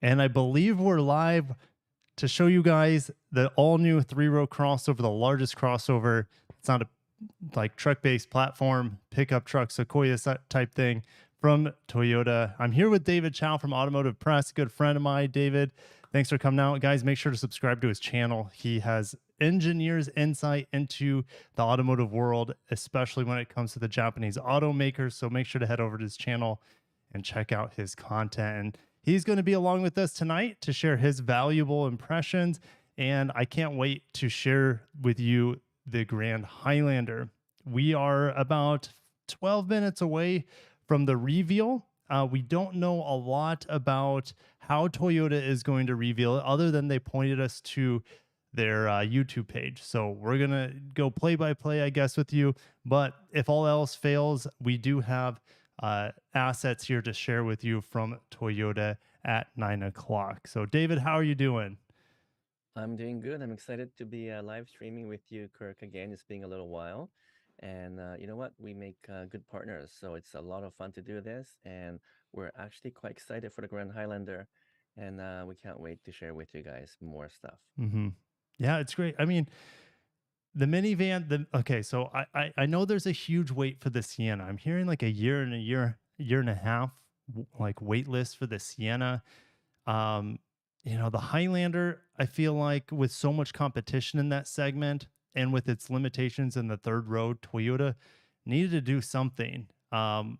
And I believe we're live to show you guys the all new 3-row crossover, the largest crossover. It's not a like truck based platform, pickup truck, Sequoia type thing from Toyota. I'm here with David Chow from Automotive Press, a good friend of mine. David, thanks for coming out. Guys, make sure to subscribe to his channel. He has engineers' insight into the automotive world, especially when it comes to the Japanese automakers. So make sure to head over to his channel and check out his content. And he's going to be along with us tonight to share his valuable impressions. And I can't wait to share with you the Grand Highlander. We are about 12 minutes away from the reveal. We don't know a lot about how Toyota is going to reveal it, other than they pointed us to their YouTube page. So we're going to go play by play, I guess, with you. But if all else fails, we do have assets here to share with you from Toyota at 9 o'clock. So, David, how are you doing? I'm doing good. I'm excited to be live streaming with you, Kirk, again. It's been a little while. And you know what? We make good partners. So it's a lot of fun to do this. And we're actually quite excited for the Grand Highlander. And we can't wait to share with you guys more stuff. Mm-hmm. Yeah, it's great. I mean, the minivan, okay, so I know there's a huge wait for the Sienna. I'm hearing like a year and a half like wait list for the Sienna. Um, the Highlander, I feel like with so much competition in that segment and with its limitations in the third row, Toyota needed to do something.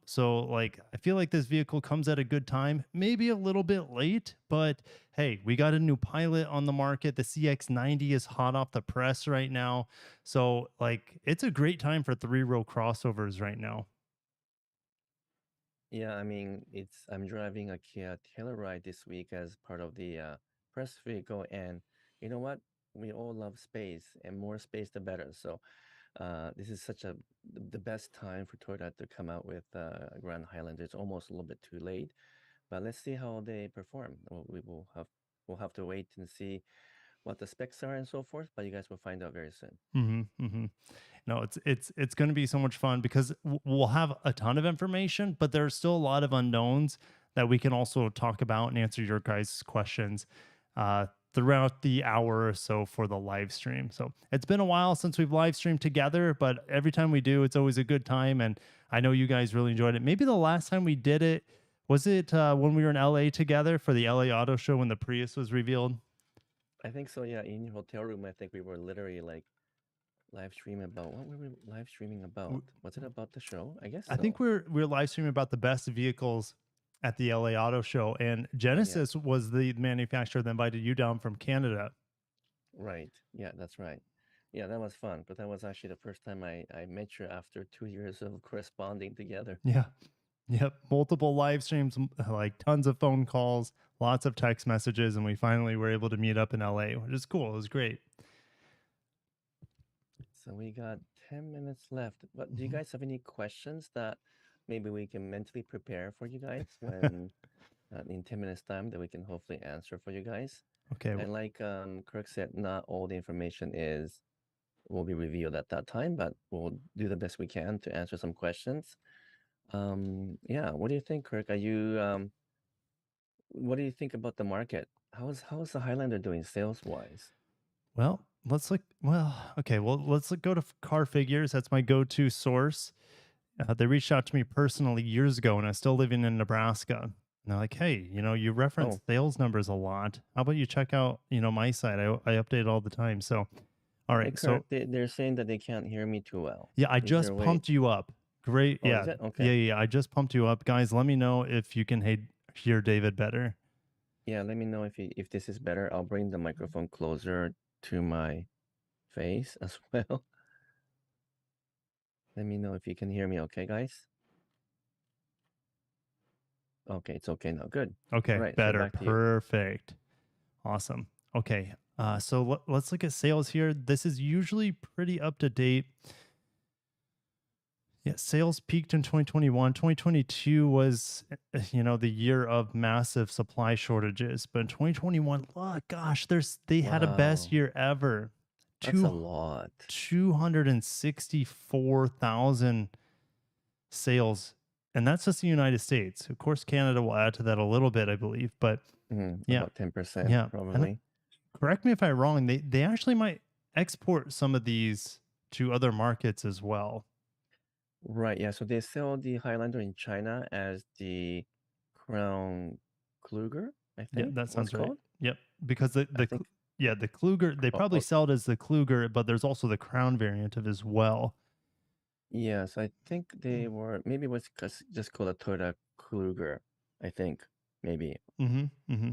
So like I feel like this vehicle comes at a good time, maybe a little bit late, but hey, we got a new pilot on the market. The CX-90 is hot off the press right now. So like it's a great time for 3-row crossovers right now. Yeah, I mean, I'm driving a Kia Telluride this week as part of the press vehicle. And you know what? We all love space, and more space, the better. So this is such the best time for Toyota to come out with Grand Highlander. It's almost a little bit too late, but let's see how they perform. We'll have to wait and see what the specs are and so forth. But you guys will find out very soon. Mm-hmm, mm-hmm. No, it's going to be so much fun because we'll have a ton of information, but there's still a lot of unknowns that we can also talk about and answer your guys' questions uh, throughout the hour or so for the live stream. So it's been a while since we've live streamed together, but every time we do, it's always a good time. And I know you guys really enjoyed it. Maybe the last time we did it, was it when we were in LA together for the LA Auto Show when the Prius was revealed? I think so. Yeah, in your hotel room, I think we were literally like live streaming about what were we live streaming about? Was it about the show? I guess I think so. we're live streaming about the best vehicles at the LA Auto Show, and Yeah, Genesis was the manufacturer that invited you down from Canada. right. Yeah, that's right. Yeah, that was fun. But that was actually the first time I met you after 2 years of corresponding together. Yeah, yep, multiple live streams, like tons of phone calls, lots of text messages, and we finally were able to meet up in LA, which is cool. It was great. So we got 10 minutes left. But do you Mhm. guys have any questions that maybe we can mentally prepare for you guys when in 10 minutes time that we can hopefully answer for you guys? Okay. And like Kirk said, not all the information is will be revealed at that time, but we'll do the best we can to answer some questions. Yeah, what do you think, Kirk? What do you think about the market? How's the Highlander doing sales wise? Well, let's look. Well, okay. Well, let's go to Car Figures. That's my go-to source. They reached out to me personally years ago when I was still living in Nebraska. And they're like, hey, you reference Oh, sales numbers a lot. How about you check out, my site? I update all the time. So, all hey right. Kirk, So, they're saying that they can't hear me too well. yeah, I Is there a just way? pumped you up. Great. Oh, is Yeah. it? Yeah. Okay. Yeah. I just pumped you up. Guys, let me know if you can hear David better. Yeah, let me know if this is better. I'll bring the microphone closer to my face as well. Let me know if you can hear me okay, guys? Okay, it's okay now. Good. All Okay. right, so Better. back to you. Perfect. Awesome. Okay. So let's look at sales here. This is usually pretty up to date. Yeah, sales peaked in 2021. 2022 was, the year of massive supply shortages. But in 2021, oh gosh, they had a best Wow, year ever. that's a Two lot. 264,000 sales. And that's just the United States. Of course, Canada will add to that a little bit, I believe. But Yeah. About 10% Yeah. And probably. correct me if I'm wrong, they actually might export some of these to other markets as well. Right, yeah, so they sell the Highlander in China as the Crown Kluger, I Yeah, think that what's sounds right. called. Yep. Because I think yeah, the Kluger, they oh, probably oh, sell it as the Kluger, but there's also the Crown variant of it as well. yes, I think they were maybe it was just called a Toyota Kluger, I think, maybe. Mm-hmm. Mm-hmm.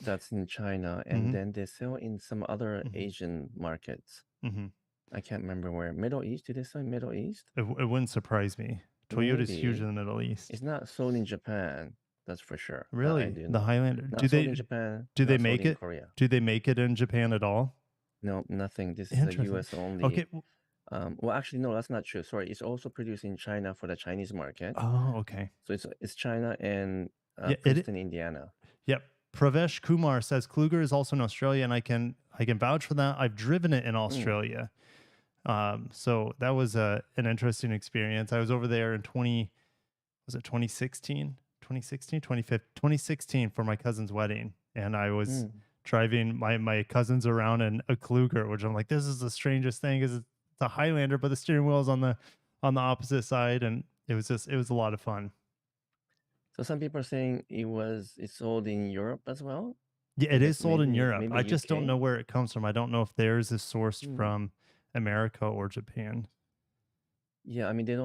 That's in China, and Mm-hmm. then they sell in some other Mm-hmm. Asian markets. Mm-hmm. I can't remember where. Middle East? Did they sell in Middle East? It wouldn't surprise me. Toyota's huge Maybe. in the Middle East. It's not sold in Japan, that's for sure. That I Really? do The know. Highlander. Not sold in Japan, Do they not sold make in it? Korea. Do they make it in Japan at all? No, nothing. This is a Interesting. US only. Okay. Well, actually, no, that's not true. Sorry, it's also produced in China for the Chinese market. Oh, okay. So it's China and Yeah, Princeton, Indiana. yep. Pravesh Kumar says Kluger is also in Australia, and I can vouch for that. I've driven it in Mm, Australia. So that was an interesting experience. I was over there in 2016, 2016, 2015, 2016 for my cousin's wedding. And I was mm. driving my cousins around in a Kluger, which I'm like, this is the strangest thing is it's a Highlander, but the steering wheel is on the opposite side. And it was a lot of fun. So some people are saying it's sold in Europe as well. Yeah, I it is guess sold in maybe Europe. maybe I just don't UK. know where it comes from. I don't know if theirs is sourced Hmm. from America or Japan. Yeah, I mean they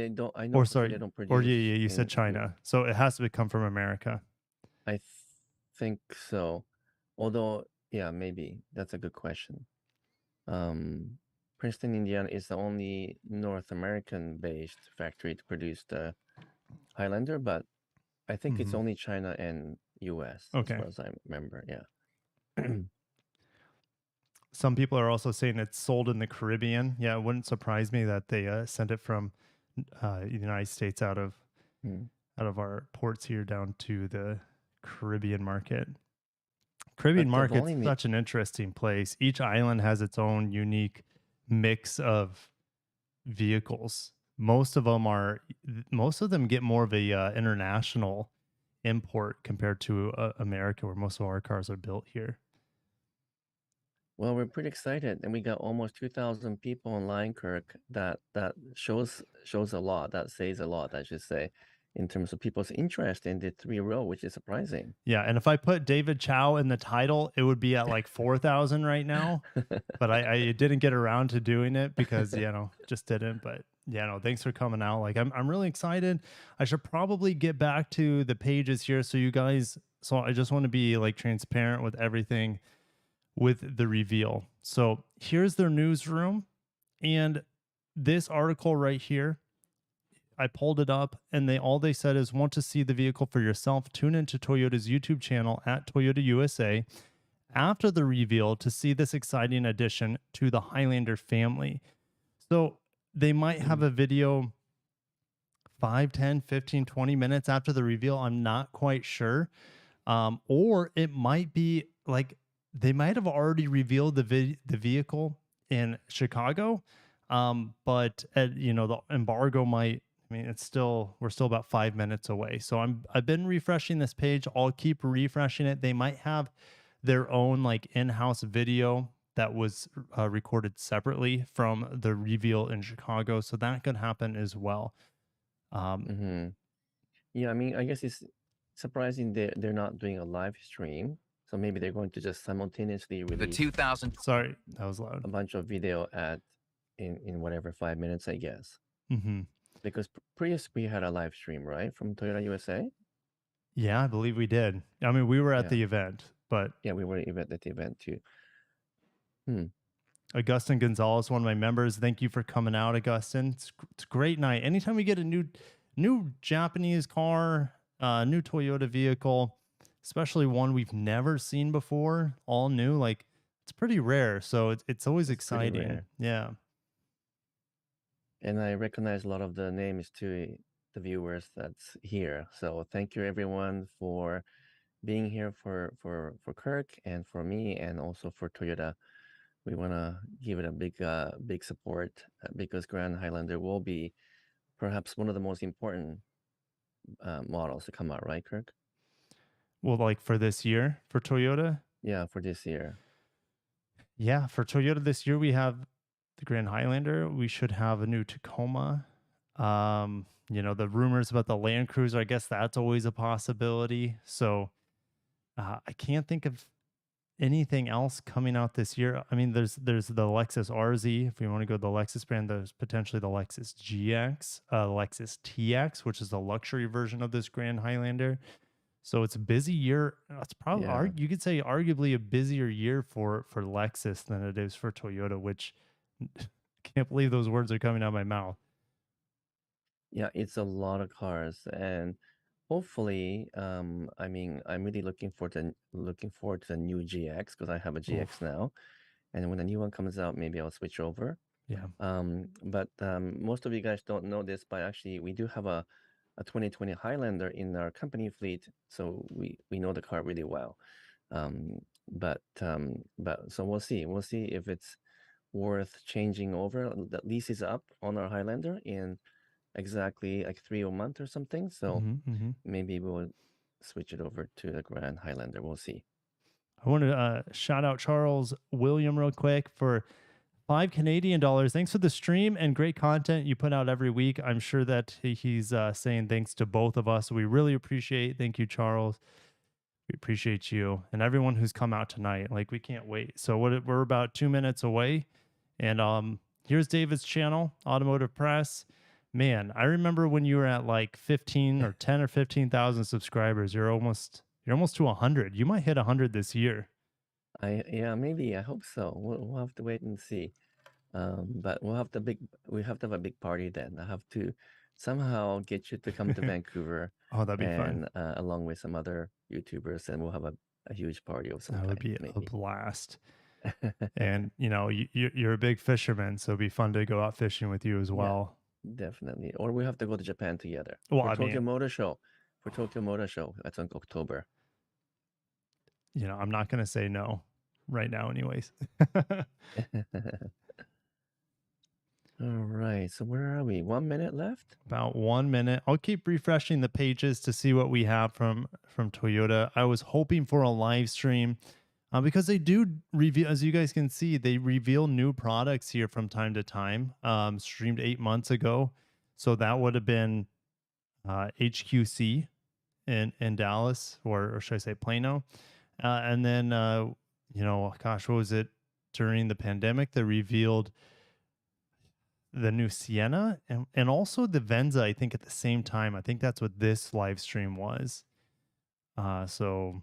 don't. I know Or for sure they sorry, don't or produce yeah, you said in. China. So it has to come from America. I think so. Although, yeah, maybe that's a good question. Um, Princeton, Indiana is the only North American based factory to produce the Highlander, but I think it's Hmm. only China and US as Okay. far as I remember. Yeah. Some people are also saying it's sold in the Caribbean. Yeah, it wouldn't surprise me that they sent it from the United States Hmm. out of our ports here down to the Caribbean market. Caribbean But the market's volume, such an interesting place. Each island has its own unique mix of vehicles. Most of them get more of a international import compared to America, where most of our cars are built here. well, we're pretty excited, and we got almost 2,000 people online, Kirk. That shows a lot. That says a lot, I should say, in terms of people's interest in the 3-row, which is surprising. Yeah, and if I put David Chow in the title, it would be at like 4,000 right now. But I didn't get around to doing it because just didn't. But yeah, no, thanks for coming out. Like I'm really excited. I should probably get back to the pages here so you guys. So I just want to be like transparent with everything with the reveal. So here's their newsroom, and this article right here. I pulled it up and all they said is want to see the vehicle for yourself. Tune into Toyota's YouTube channel at Toyota USA after the reveal to see this exciting addition to the Highlander family. So they might have Mm. a video 5, 10, 15, 20 minutes after the reveal. I'm not quite sure. Or it might be like they might have already revealed the vehicle in Chicago. But the embargo might. I mean, we're still about 5 minutes away. So I've been refreshing this page. I'll keep refreshing it. They might have their own like in-house video that was recorded separately from the reveal in Chicago. So that could happen as well. Um, Hmm. Yeah, I mean, I guess it's surprising they're not doing a live stream. So maybe they're going to just simultaneously The release 2000 sorry, that was loud. a bunch of video in whatever 5 minutes, I guess. Hmm. Because Prius we had a live stream, right, from Toyota USA. Yeah, I believe we did. I mean, we were at Yeah, the event, but yeah, we were even at the event too. Hmm. Augustin Gonzalez, one of my members, thank you for coming out, Augustin. It's a great night. Anytime we get a new Japanese car, new Toyota vehicle, especially one we've never seen before, all new, like it's pretty rare. So it's always It's pretty exciting. rare, Yeah. and I recognize a lot of the names to the viewers that's here. So thank you everyone for being here for Kirk and for me and also for Toyota. We want to give it a big support because Grand Highlander will be perhaps one of the most important models to come out, right, Kirk? Well, like for this year for Toyota? Yeah, for this year. Yeah, for Toyota this year we have the Grand Highlander. We should have a new Tacoma. The rumors about the Land Cruiser, I guess that's always a possibility. So I can't think of anything else coming out this year. I mean, there's the Lexus RZ. If we want to go the Lexus brand, there's potentially the Lexus GX, Lexus TX, which is the luxury version of this Grand Highlander. So it's a busy year. It's probably Yeah. you could say arguably a busier year for Lexus than it is for Toyota, which can't believe those words are coming out of my mouth. Yeah, it's a lot of cars, and hopefully, I mean, I'm really looking forward to the new GX because I have a GX Oof. now, and when the new one comes out, maybe I'll switch over. Yeah. But most of you guys don't know this, but actually, we do have a 2020 Highlander in our company fleet, so we know the car really well. But so we'll see. We'll see if it's worth changing over. The lease is up on our Highlander in exactly like 3 a month or something. So maybe we'll switch it over to the Grand Highlander. We'll see. I want to shout out Charles William real quick for $5 Canadian. Thanks for the stream and great content you put out every week. I'm sure that he's saying thanks to both of us. We really appreciate. Thank you, Charles. We appreciate you and everyone who's come out tonight. Like we can't wait. So we're about 2 minutes away, and here's David's channel, Automotive Press. Man, I remember when you were at like 15 or 10 or 15,000 subscribers. You're almost to 100. You might hit 100 this year. Yeah, maybe. I hope so. We'll have to wait and see. But we have to have a big party then. I have to somehow get you to come to Vancouver Oh, that'd be fun. and along with some other YouTubers, and we'll have a huge party of some That would kind, be a maybe. blast. And you're a big fisherman, so it'd be fun to go out fishing with you as well. Definitely. Or we have to go to Japan together. Well, for I Tokyo mean, Motor Show. For Tokyo Motor Show. That's on October. I'm not going to say no right now anyways. All right. So where are we? 1 minute left? About 1 minute. I'll keep refreshing the pages to see what we have from Toyota. I was hoping for a live stream because they do reveal, as you guys can see, they reveal new products here from time to time. Streamed 8 months ago. So that would have been HQC in Dallas, or should I say Plano? And then, gosh, what was it? During the pandemic, they revealed the new Sienna and also the Venza, I think, at the same time. I think that's what this live stream was. So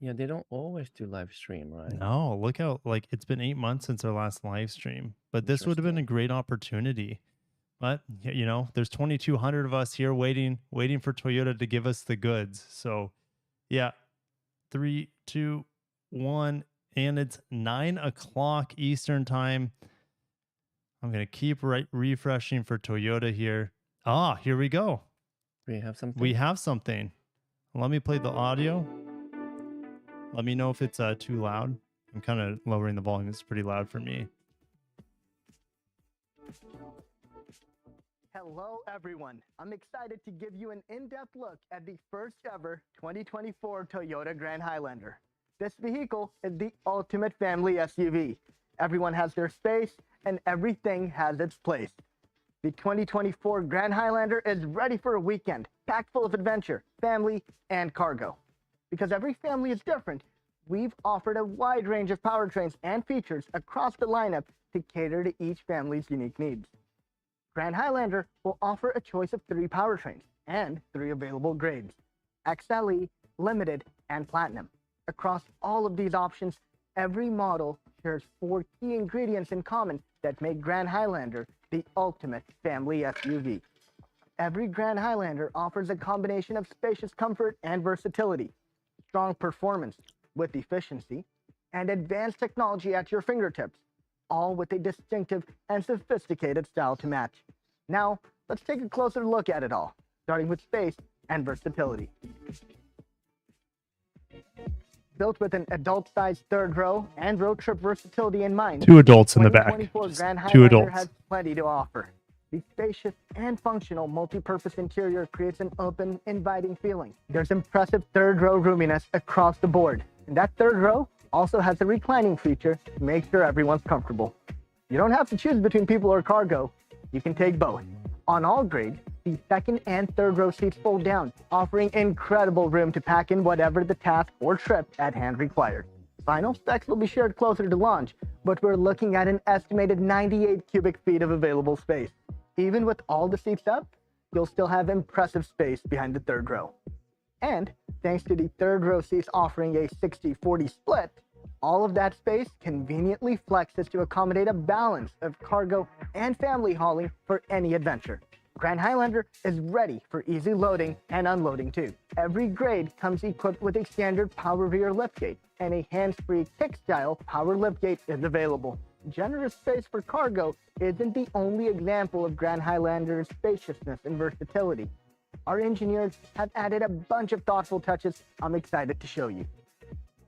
yeah, they don't always do live stream, right? No, look how like it's been 8 months since our last live stream, but this would have been a great opportunity. But there's 2,200 of us here waiting for Toyota to give us the goods. So yeah, 3, 2, 1, and it's 9 o'clock Eastern time. I'm going to keep refreshing for Toyota here. Here we go. We have something? We have something. Let me play the audio. Let me know if it's too loud. I'm kind of lowering the volume. It's pretty loud for me. Hello, everyone. I'm excited to give you an in-depth look at the first ever 2024 Toyota Grand Highlander. This vehicle is the ultimate family SUV. Everyone has their space and everything has its place. The 2024 Grand Highlander is ready for a weekend, packed full of adventure, family, and cargo. Because every family is different, we've offered a wide range of powertrains and features across the lineup to cater to each family's unique needs. Grand Highlander will offer a choice of 3 powertrains and 3 available grades: XLE, Limited, and Platinum. Across all of these options, every model shares 4 key ingredients in common that make Grand Highlander the ultimate family SUV. Every Grand Highlander offers a combination of spacious comfort and versatility, strong performance with efficiency, and advanced technology at your fingertips, all with a distinctive and sophisticated style to match. Now, let's take a closer look at it all, starting with space and versatility. Built with an adult-sized third row and road trip versatility in mind, 2 adults in the back. 2024 Grand 2 Highlander adults. has plenty to offer. The spacious and functional multi-purpose interior creates an open, inviting feeling. There's impressive third-row roominess across the board, and that third row also has a reclining feature to make sure everyone's comfortable. You don't have to choose between people or cargo. You can take both. On all grades, the second and third row seats fold down, offering incredible room to pack in whatever the task or trip at hand requires. Final specs will be shared closer to launch, but we're looking at an estimated 98 cubic feet of available space. Even with all the seats up, you'll still have impressive space behind the third row. And thanks to the third row seats offering a 60-40 split, all of that space conveniently flexes to accommodate a balance of cargo and family hauling for any adventure. Grand Highlander is ready for easy loading and unloading too. Every grade comes equipped with a standard power rear liftgate, and a hands-free kick-style power liftgate is available. Generous space for cargo isn't the only example of Grand Highlander's spaciousness and versatility. Our engineers have added a bunch of thoughtful touches I'm excited to show you.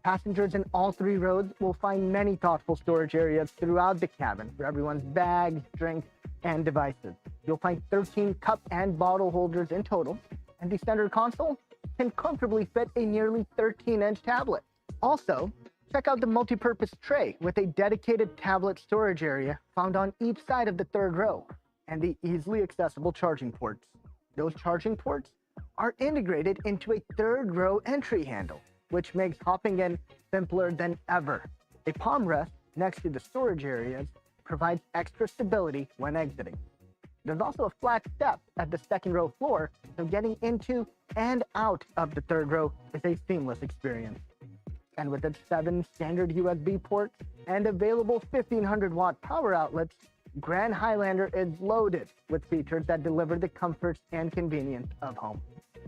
Passengers in all three rows will find many thoughtful storage areas throughout the cabin for everyone's bags, drinks, and devices. You'll find 13 cup and bottle holders in total, and the center console can comfortably fit a nearly 13-inch tablet. Also, check out the multi-purpose tray with a dedicated tablet storage area found on each side of the third row, and the easily accessible charging ports. Those charging ports are integrated into a third row entry handle, which makes hopping in simpler than ever. A palm rest next to the storage areas provides extra stability when exiting. There's also a flat step at the second row floor, so getting into and out of the third row is a seamless experience. And with its 7 standard USB ports and available 1500-watt power outlets, Grand Highlander is loaded with features that deliver the comforts and convenience of home.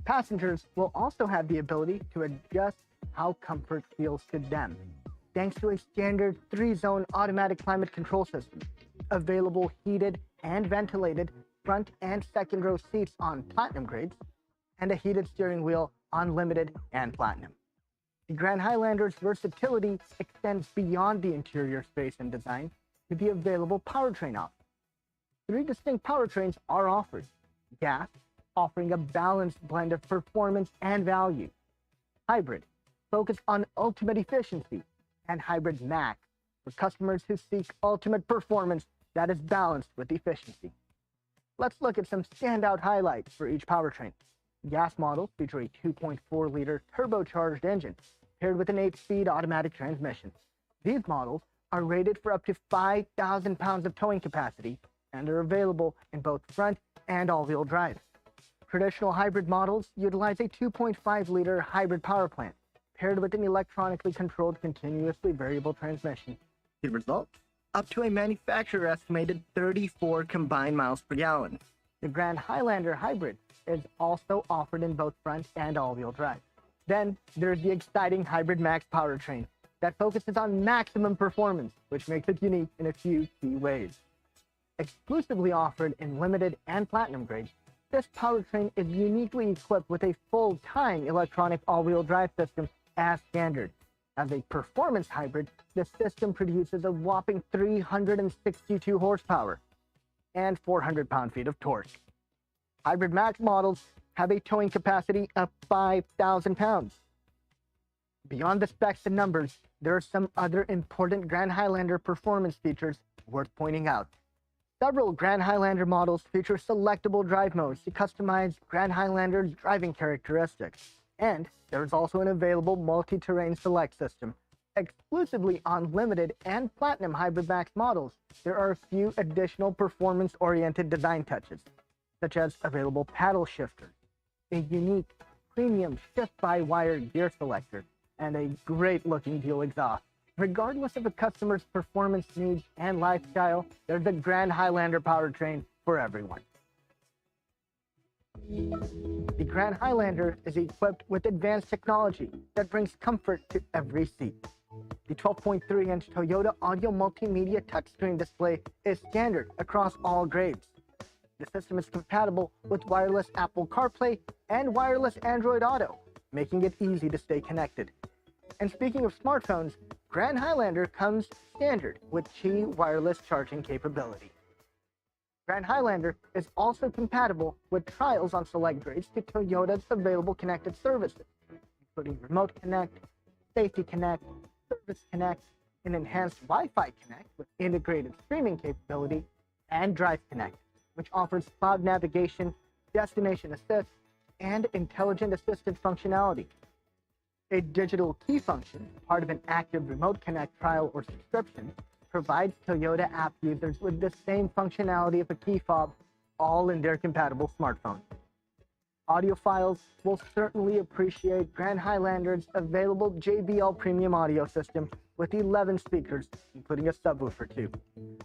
Passengers will also have the ability to adjust how comfort feels to them, thanks to a standard 3-zone automatic climate control system, available heated and ventilated front and second row seats on Platinum grades, and a heated steering wheel on Limited and Platinum. The Grand Highlander's versatility extends beyond the interior space and design to the available powertrain options. 3 distinct powertrains are offered: gas, offering a balanced blend of performance and value; hybrid, focused on ultimate efficiency; and hybrid max, for customers who seek ultimate performance that is balanced with efficiency. Let's look at some standout highlights for each powertrain. Gas models feature a 2.4-liter turbocharged engine paired with an 8-speed automatic transmission. These models are rated for up to 5,000 pounds of towing capacity and are available in both front and all-wheel drive. Traditional hybrid models utilize a 2.5-liter hybrid power plant paired with an electronically controlled continuously variable transmission. The result? Up to a manufacturer-estimated 34 combined miles per gallon. The Grand Highlander Hybrid is also offered in both front and all-wheel drive. Then there's the exciting Hybrid Max powertrain that focuses on maximum performance, which makes it unique in a few key ways. Exclusively offered in Limited and Platinum grades, this powertrain is uniquely equipped with a full-time electronic all-wheel drive system as standard. As a performance hybrid, the system produces a whopping 362 horsepower and 400 pound-feet of torque. Hybrid Max models have a towing capacity of 5,000 pounds. Beyond the specs and numbers, there are some other important Grand Highlander performance features worth pointing out. Several Grand Highlander models feature selectable drive modes to customize Grand Highlander's driving characteristics. And there is also an available multi-terrain select system. Exclusively on Limited and Platinum Hybrid Max models, there are a few additional performance-oriented design touches, such as available paddle shifters, a unique premium shift-by-wire gear selector, and a great-looking dual exhaust. Regardless of a customer's performance needs and lifestyle, there's a Grand Highlander powertrain for everyone. The Grand Highlander is equipped with advanced technology that brings comfort to every seat. The 12.3-inch Toyota audio multimedia touchscreen display is standard across all grades. The system is compatible with wireless Apple CarPlay and wireless Android Auto, making it easy to stay connected. And speaking of smartphones, Grand Highlander comes standard with Qi wireless charging capability. Grand Highlander is also compatible with trials on select grades to Toyota's available connected services, including Remote Connect, Safety Connect, Service Connect, an enhanced Wi-Fi Connect with integrated streaming capability, and Drive Connect, which offers cloud navigation, destination assist, and intelligent assistant functionality. A digital key function, part of an active Remote Connect trial or subscription, provides Toyota app users with the same functionality of a key fob, all in their compatible smartphone. Audiophiles will certainly appreciate Grand Highlander's available JBL premium audio system with 11 speakers, including a subwoofer too.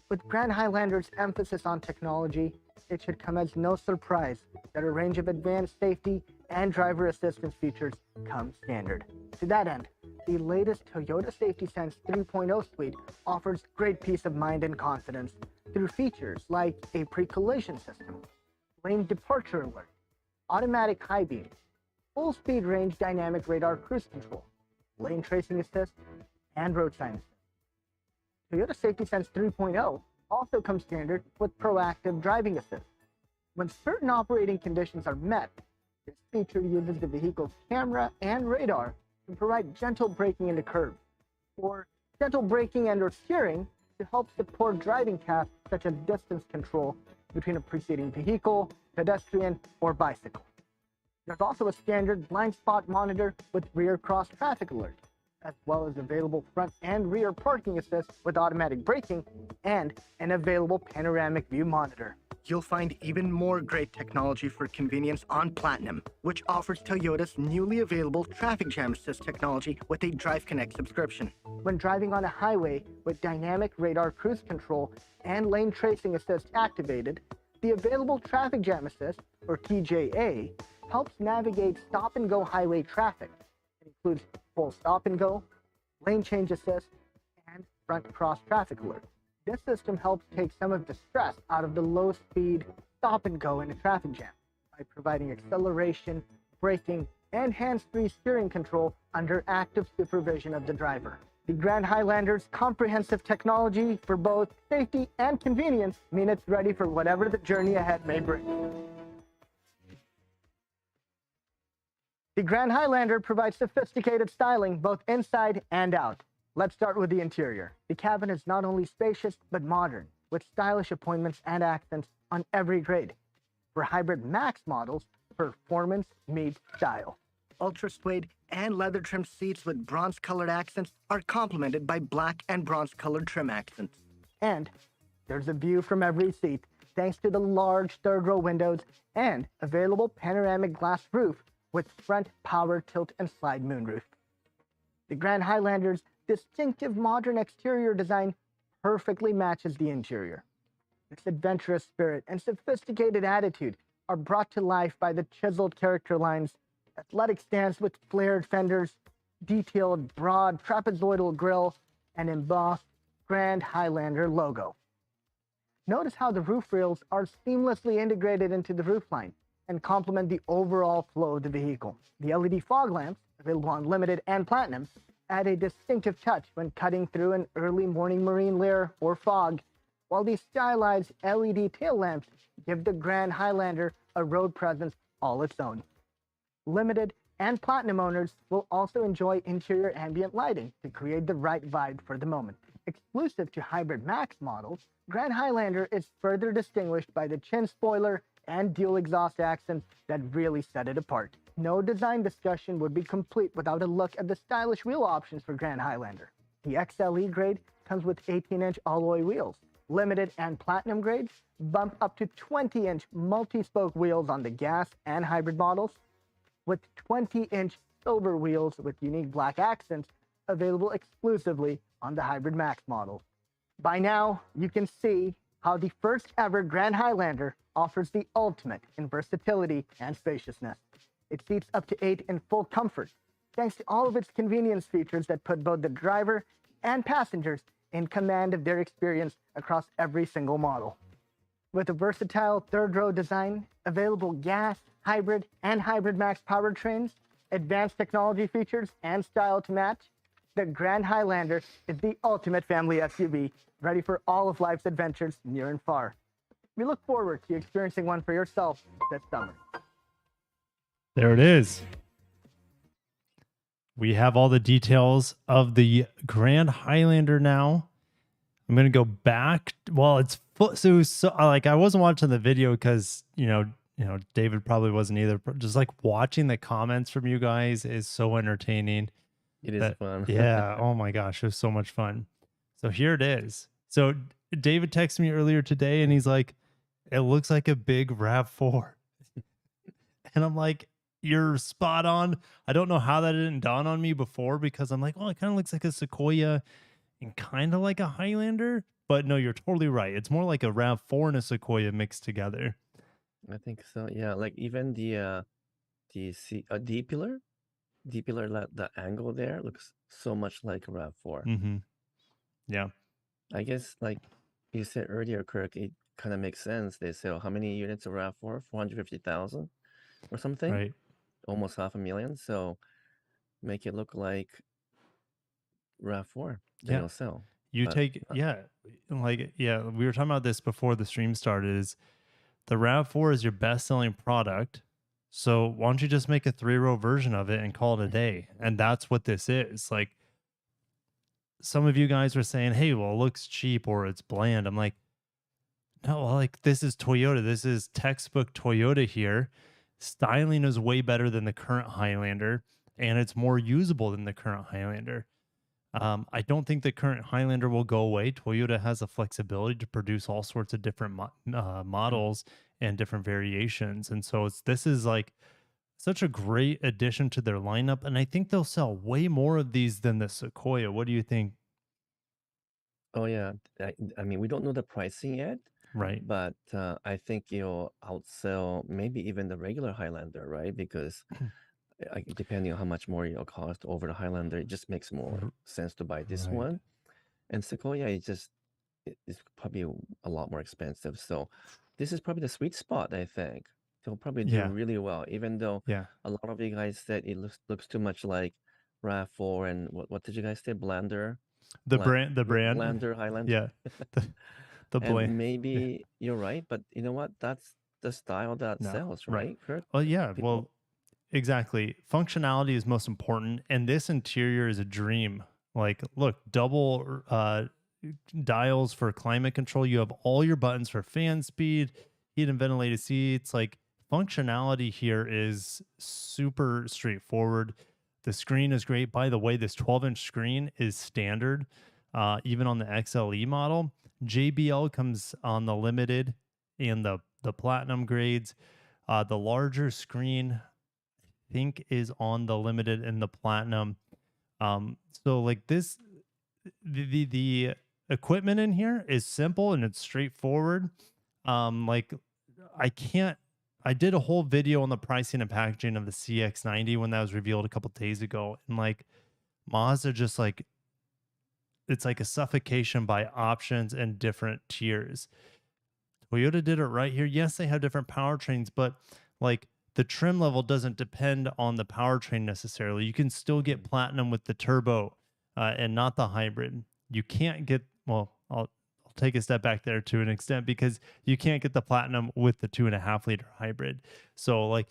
With Grand Highlander's emphasis on technology, it should come as no surprise that a range of advanced safety and driver assistance features come standard. To that end, the latest Toyota Safety Sense 3.0 suite offers great peace of mind and confidence through features like a pre-collision system, lane departure alert, automatic high beam, full speed range dynamic radar cruise control, lane tracing assist, and road sign assist. Toyota Safety Sense 3.0 also comes standard with proactive driving assist. When certain operating conditions are met, this feature uses the vehicle's camera and radar to provide gentle braking into curves, or gentle braking and/or steering to help support driving tasks such as distance control between a preceding vehicle, pedestrian, or bicycle. There's also a standard blind spot monitor with rear cross traffic alert, as well as available front and rear parking assist with automatic braking and an available panoramic view monitor. You'll find even more great technology for convenience on Platinum, which offers Toyota's newly available traffic jam assist technology with a Drive Connect subscription. When driving on a highway with dynamic radar cruise control and lane tracing assist activated, the available traffic jam assist, or TJA, helps navigate stop-and-go highway traffic. It includes full stop-and-go, lane change assist, and front cross traffic alert. This system helps take some of the stress out of the low-speed stop-and-go in a traffic jam by providing acceleration, braking, and hands-free steering control under active supervision of the driver. The Grand Highlander's comprehensive technology for both safety and convenience mean it's ready for whatever the journey ahead may bring. The Grand Highlander provides sophisticated styling both inside and out. Let's start with the interior. The cabin is not only spacious, but modern, with stylish appointments and accents on every grade. For Hybrid Max models, performance meets style. Ultra suede and leather trimmed seats with bronze-colored accents are complemented by black and bronze-colored trim accents. And there's a view from every seat, thanks to the large third-row windows and available panoramic glass roof with front power tilt and slide moonroof. The Grand Highlander's distinctive modern exterior design perfectly matches the interior. Its adventurous spirit and sophisticated attitude are brought to life by the chiseled character lines, athletic stance with flared fenders, detailed broad trapezoidal grille, and embossed Grand Highlander logo. Notice how the roof rails are seamlessly integrated into the roofline and complement the overall flow of the vehicle. The LED fog lamps, available on Limited and Platinum, add a distinctive touch when cutting through an early morning marine layer or fog, while the stylized LED tail lamps give the Grand Highlander a road presence all its own. Limited and Platinum owners will also enjoy interior ambient lighting to create the right vibe for the moment. Exclusive to Hybrid Max models, Grand Highlander is further distinguished by the chin spoiler and dual exhaust accents that really set it apart. No design discussion would be complete without a look at the stylish wheel options for Grand Highlander. The XLE grade comes with 18-inch alloy wheels. Limited and Platinum grades bump up to 20-inch multi-spoke wheels on the gas and hybrid models, with 20-inch silver wheels with unique black accents available exclusively on the Hybrid Max models. By now, you can see how the first ever Grand Highlander offers the ultimate in versatility and spaciousness. It seats up to 8 in full comfort, thanks to all of its convenience features that put both the driver and passengers in command of their experience across every single model. With a versatile third-row design, available gas, hybrid, and Hybrid Max powertrains, advanced technology features, and style to match, the Grand Highlander is the ultimate family SUV, ready for all of life's adventures near and far. We look forward to experiencing one for yourself this summer. There it is. We have all the details of the Grand Highlander now. I'm gonna go back. Well, it's so like I wasn't watching the video because David probably wasn't either. But just like watching the comments from you guys is so entertaining. It is That fun. yeah, oh my gosh, it was so much fun. So here it is. So David texted me earlier today, and he's like, "It looks like a big Rav4," and I'm like, "You're spot on." I don't know how that didn't dawn on me before because I'm like, "Oh, it kind of looks like a Sequoia." And kind of like a Highlander, but no, you're totally right. It's more like a RAV4 and a Sequoia mixed together. I think so. Yeah, like even the D pillar, the angle there looks so much like a RAV4. Mm-hmm. Yeah. I guess like you said earlier, Kirk, it kind of makes sense. They sell how many units of RAV4? 450,000 or something, Right. almost 500,000. So make it look like RAV4 that Yeah. you'll sell. You But take, yeah, like, yeah, we were talking about this before the stream started. Is the RAV4 is your best selling product. So why don't you just make a 3-row version of it and call it a day? And that's what this is. Like, some of you guys were saying, hey, well, it looks cheap or it's bland. I'm like, no, like this is Toyota. This is textbook Toyota here. Styling is way better than the current Highlander, and it's more usable than the current Highlander. I don't think the current Highlander will go away. Toyota has the flexibility to produce all sorts of different models and different variations, and so this is like such a great addition to their lineup. And I think they'll sell way more of these than the Sequoia. What do you think? oh yeah, I mean we don't know the pricing yet, Right? but I think you'll outsell maybe even the regular Highlander, right? Because depending on how much more it'll cost over the Highlander, it just makes more sense to buy this Right. one. And Sequoia is probably a lot more expensive. So this is probably the sweet spot, I think. They'll probably do Yeah. really well, even though Yeah. a lot of you guys said it looks too much like RAV4 and what did you guys say? The brand. Blander Highlander. Yeah. The And blend. maybe you're right, but you know what? That's the style that No. sells, Right. right, Kurt? Well, yeah. People, Well, exactly. Functionality is most important, and this interior is a dream. Like, look, double dials for climate control. You have all your buttons for fan speed, heat and ventilated seats. Like, functionality here is super straightforward. The screen is great. By the way, this 12-inch screen is standard, even on the XLE model. JBL comes on the limited and the platinum grades. The larger screen think is on the limited and the platinum. So like this, the equipment in here is simple and it's straightforward. Like I can't. I did a whole video on the pricing and packaging of the CX-90 when that was revealed a couple days ago, and like Mazda just like it's like a suffocation by options and different tiers. Toyota did it right here. Yes, they have different powertrains, but like the trim level doesn't depend on the powertrain necessarily. You can still get platinum with the turbo and not the hybrid. You can't get, well, I'll take a step back there to an extent because you can't get the platinum with the 2.5 liter hybrid. So like,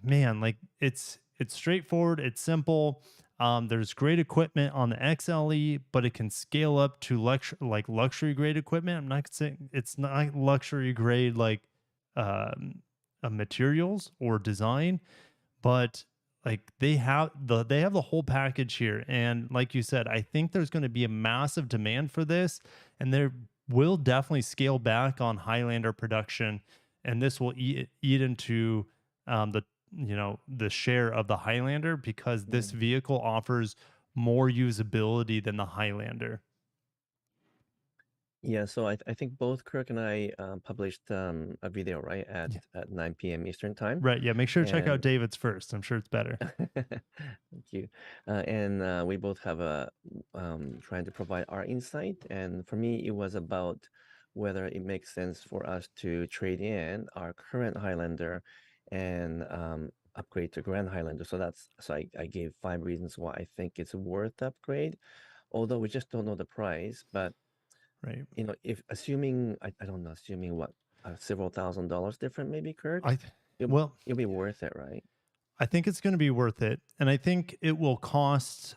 man, like it's straightforward, it's simple. There's great equipment on the XLE, but it can scale up to luxury grade equipment. I'm not saying it's not luxury grade like um, materials or design, but like they have the whole package here. And like you said, I think there's going to be a massive demand for this, and there will definitely scale back on Highlander production, and this will eat into the share of the Highlander because this vehicle offers more usability than the Highlander. yeah. So I think both Kirk and I published a video right Yeah. at 9 p.m. Eastern time, Right. Yeah. Make sure to check out and David's first. I'm sure it's better. thank you. And we both have a trying to provide our insight. And for me, it was about whether it makes sense for us to trade in our current Highlander and upgrade to Grand Highlander. So I gave 5 reasons why I think it's worth the upgrade, although we just don't know the price. But Right. if assuming I don't know, assuming what several $1,000s different, maybe, Kirk? I It'll, well, it'll be worth it, right? I think it's going to be worth it, and I think it will cost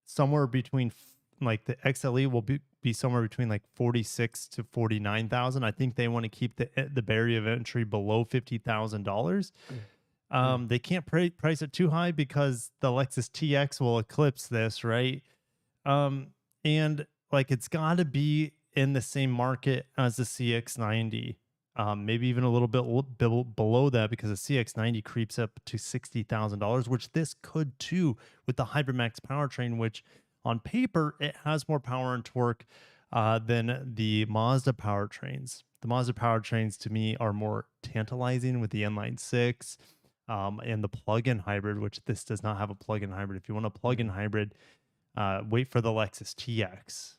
somewhere between like the XLE will be somewhere between like 46 to 49,000. I think they want to keep the barrier of entry below $50,000. Mm. They can't price it too high because the Lexus TX will eclipse this, right? Um, and like it's got to be in the same market as the CX90. Maybe even a little bit below that because the CX90 creeps up to $60,000, which this could too with the Hybrid Max powertrain, which on paper it has more power and torque than the Mazda powertrains. The Mazda powertrains to me are more tantalizing with the Inline 6 and the plug-in hybrid, which this does not have a plug-in hybrid. If you want a plug-in Mm. hybrid, wait for the Lexus TX.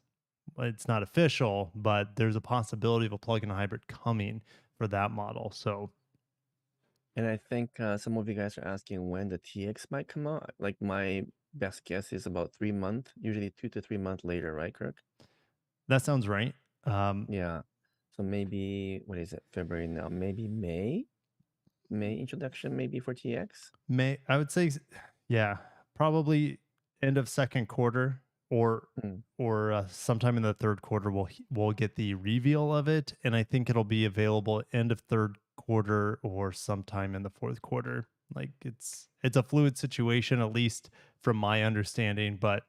It's not official, but there's a possibility of a plug-in hybrid coming for that model. So And I think some of you guys are asking when the TX might come out. Like my best guess is about 3 months, usually 2 to 3 months later, right, Kirk? that sounds right. Um, Yeah. So maybe what is it? February now? Maybe May? May introduction maybe for TX? I would say, yeah, probably end of second quarter or Mm. sometime in the third quarter we'll get the reveal of it, and I think it'll be available end of third quarter or sometime in the fourth quarter. Like it's a fluid situation, at least from my understanding, but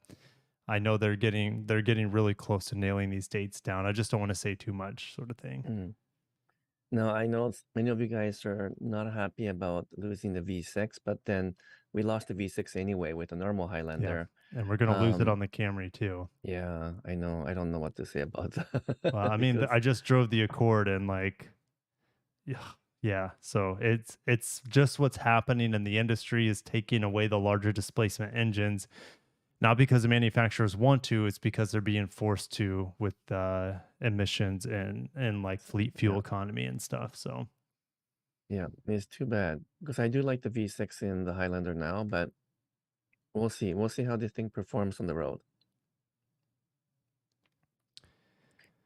I know they're getting really close to nailing these dates down. I just don't want to say too much, sort of thing. Mm. Now, I know many of you guys are not happy about losing the V6, but then we lost the V6 anyway with the normal Yeah, Highlander. and we're gonna lose it Um, on the Camry too. yeah, I know. I don't know what to say about Well, that I mean, because I just drove the Accord and like, yeah, yeah. So it's just what's happening in the industry is taking away the larger displacement engines, not because the manufacturers want to, it's because they're being forced to with emissions and like fleet fuel yeah, economy and stuff. So yeah, it's too bad because I do like the V6 in the Highlander now, but we'll see. We'll see how this thing performs on the road.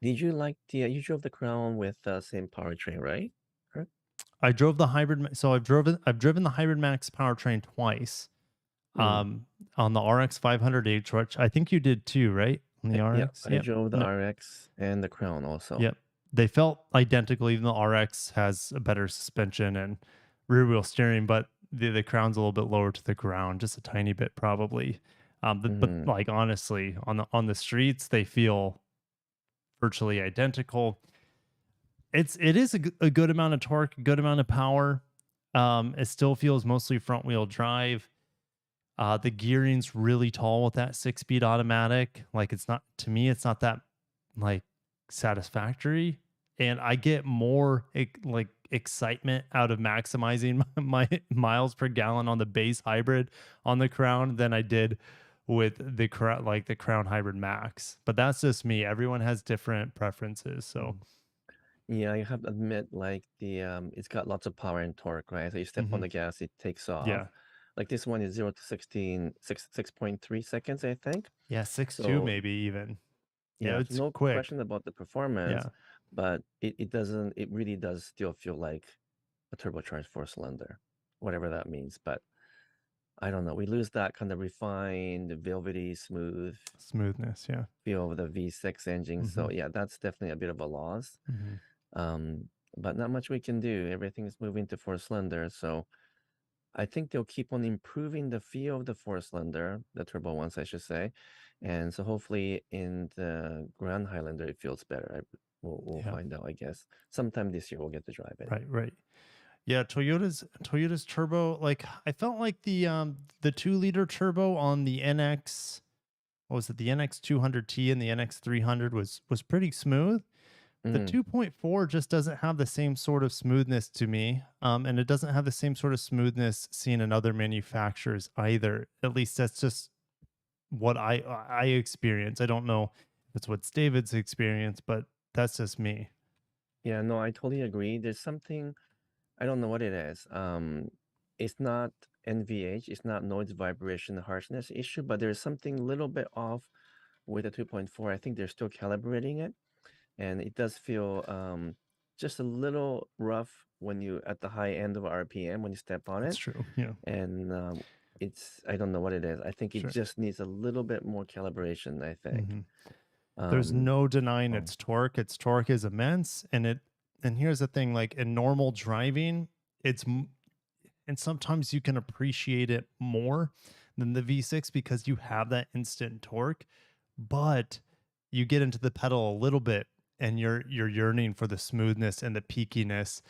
Did you like you drove the Crown with same powertrain, right? Correct? I drove the hybrid. So I've driven the Hybrid Max powertrain twice. Mm. Um, on the RX 500H, which I think you did too, right? On the Yeah, RX, I yep. drove the RX and the Crown also. Yep. They felt identical. Even the RX has a better suspension and rear wheel steering, but the crown's a little bit lower to the ground, just a tiny bit probably. But Mm-hmm. like honestly, on the streets, they feel virtually identical. It is a good amount of torque, a good amount of power. It still feels mostly front wheel drive. The gearing's really tall with that 6-speed automatic. Like it's not to me, it's not that like satisfactory. And I get more like excitement out of maximizing my miles per gallon on the base hybrid on the Crown than I did with the Crown, like the Crown Hybrid Max. But that's just me. Everyone has different preferences. So Yeah, you have to admit, like it's got lots of power and torque, right? So you step on mhm. the gas, it takes Yeah. off. Like this one is 0 to 16, 6.3 seconds, I think. Yeah, 6.2 So maybe even. Yeah, yeah, so it's no quick. question about the performance, Yeah. but it really does still feel like a turbocharged four-cylinder, whatever that means. But I don't know. We lose that kind of refined, velvety, smooth Smoothness. Yeah. feel of the V6 engine. Hmm. So yeah, that's definitely a bit of a loss. Hmm. Um, but not much we can do. Everything is moving to four-cylinder. So I think they'll keep on improving the feel of the four-cylinder, the turbo ones, I should say. And so hopefully in the Grand Highlander, it feels better. We'll Yeah. find out, I guess. Sometime this year, we'll get to drive it. Right. Right. Yeah, Toyota's turbo, like I felt like the 2-liter turbo on the NX, what was it, the NX 200T and the NX 300 was pretty smooth. The Mm, 2.4 just doesn't have the same sort of smoothness to me. And it doesn't have the same sort of smoothness seen in other manufacturers either. At least that's just what I experience. I don't know if it's what's David's experience, but that's just me. yeah, no, I totally agree. There's something, I don't know what it is. It's not NVH, it's not noise, vibration, harshness issue, but there's something a little bit off with the 2.4. I think they're still calibrating it, and it does feel just a little rough when you at the high end of RPM when you step on That's it, true. Yeah, and I don't know what it is. I think it sure. just needs a little bit more calibration, I think. hmm There's Um, no denying oh, its torque. Its torque is immense, and here's the thing: like in normal driving, and sometimes you can appreciate it more than the V6 because you have that instant torque, but you get into the pedal a little bit and you're yearning for the smoothness and the peakiness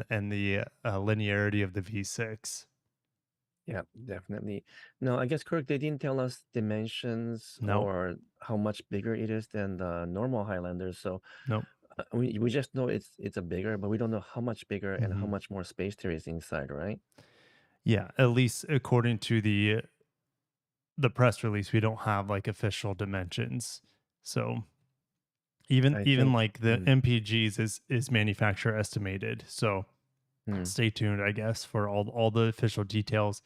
and the linearity of the V6. yeah, definitely. No, I guess Kirk, they didn't tell us dimensions No, or how much bigger it is than the normal Highlander. So no. we just know it's a bigger, but we don't know how much bigger and how hmm much more space there is inside, right? Yeah, at least according to the press release, we don't have like official dimensions. So even I even think. like the MPGs is manufacturer estimated. So Mm. stay tuned, I guess, for all the official details.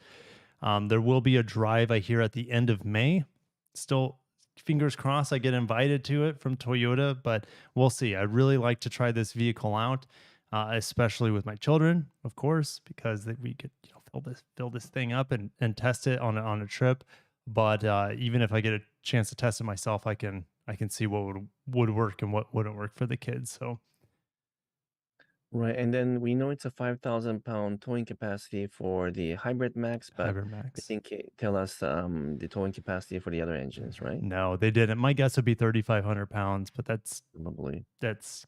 There will be a drive I hear at the end of May. Still, fingers crossed, I get invited to it from Toyota, but we'll see. I'd really like to try this vehicle out, especially with my children, of course, because we could fill this thing up and test it on a trip. But even if I get a chance to test it myself, I can see what would work and what wouldn't work for the kids. So Right, and then we know it's a 5,000 pound towing capacity for the Hybrid Max, but Hybrid they Max. didn't tell us the towing capacity for the other engines, right? No, they didn't. My guess would be 3,500 pounds, but Probably. that's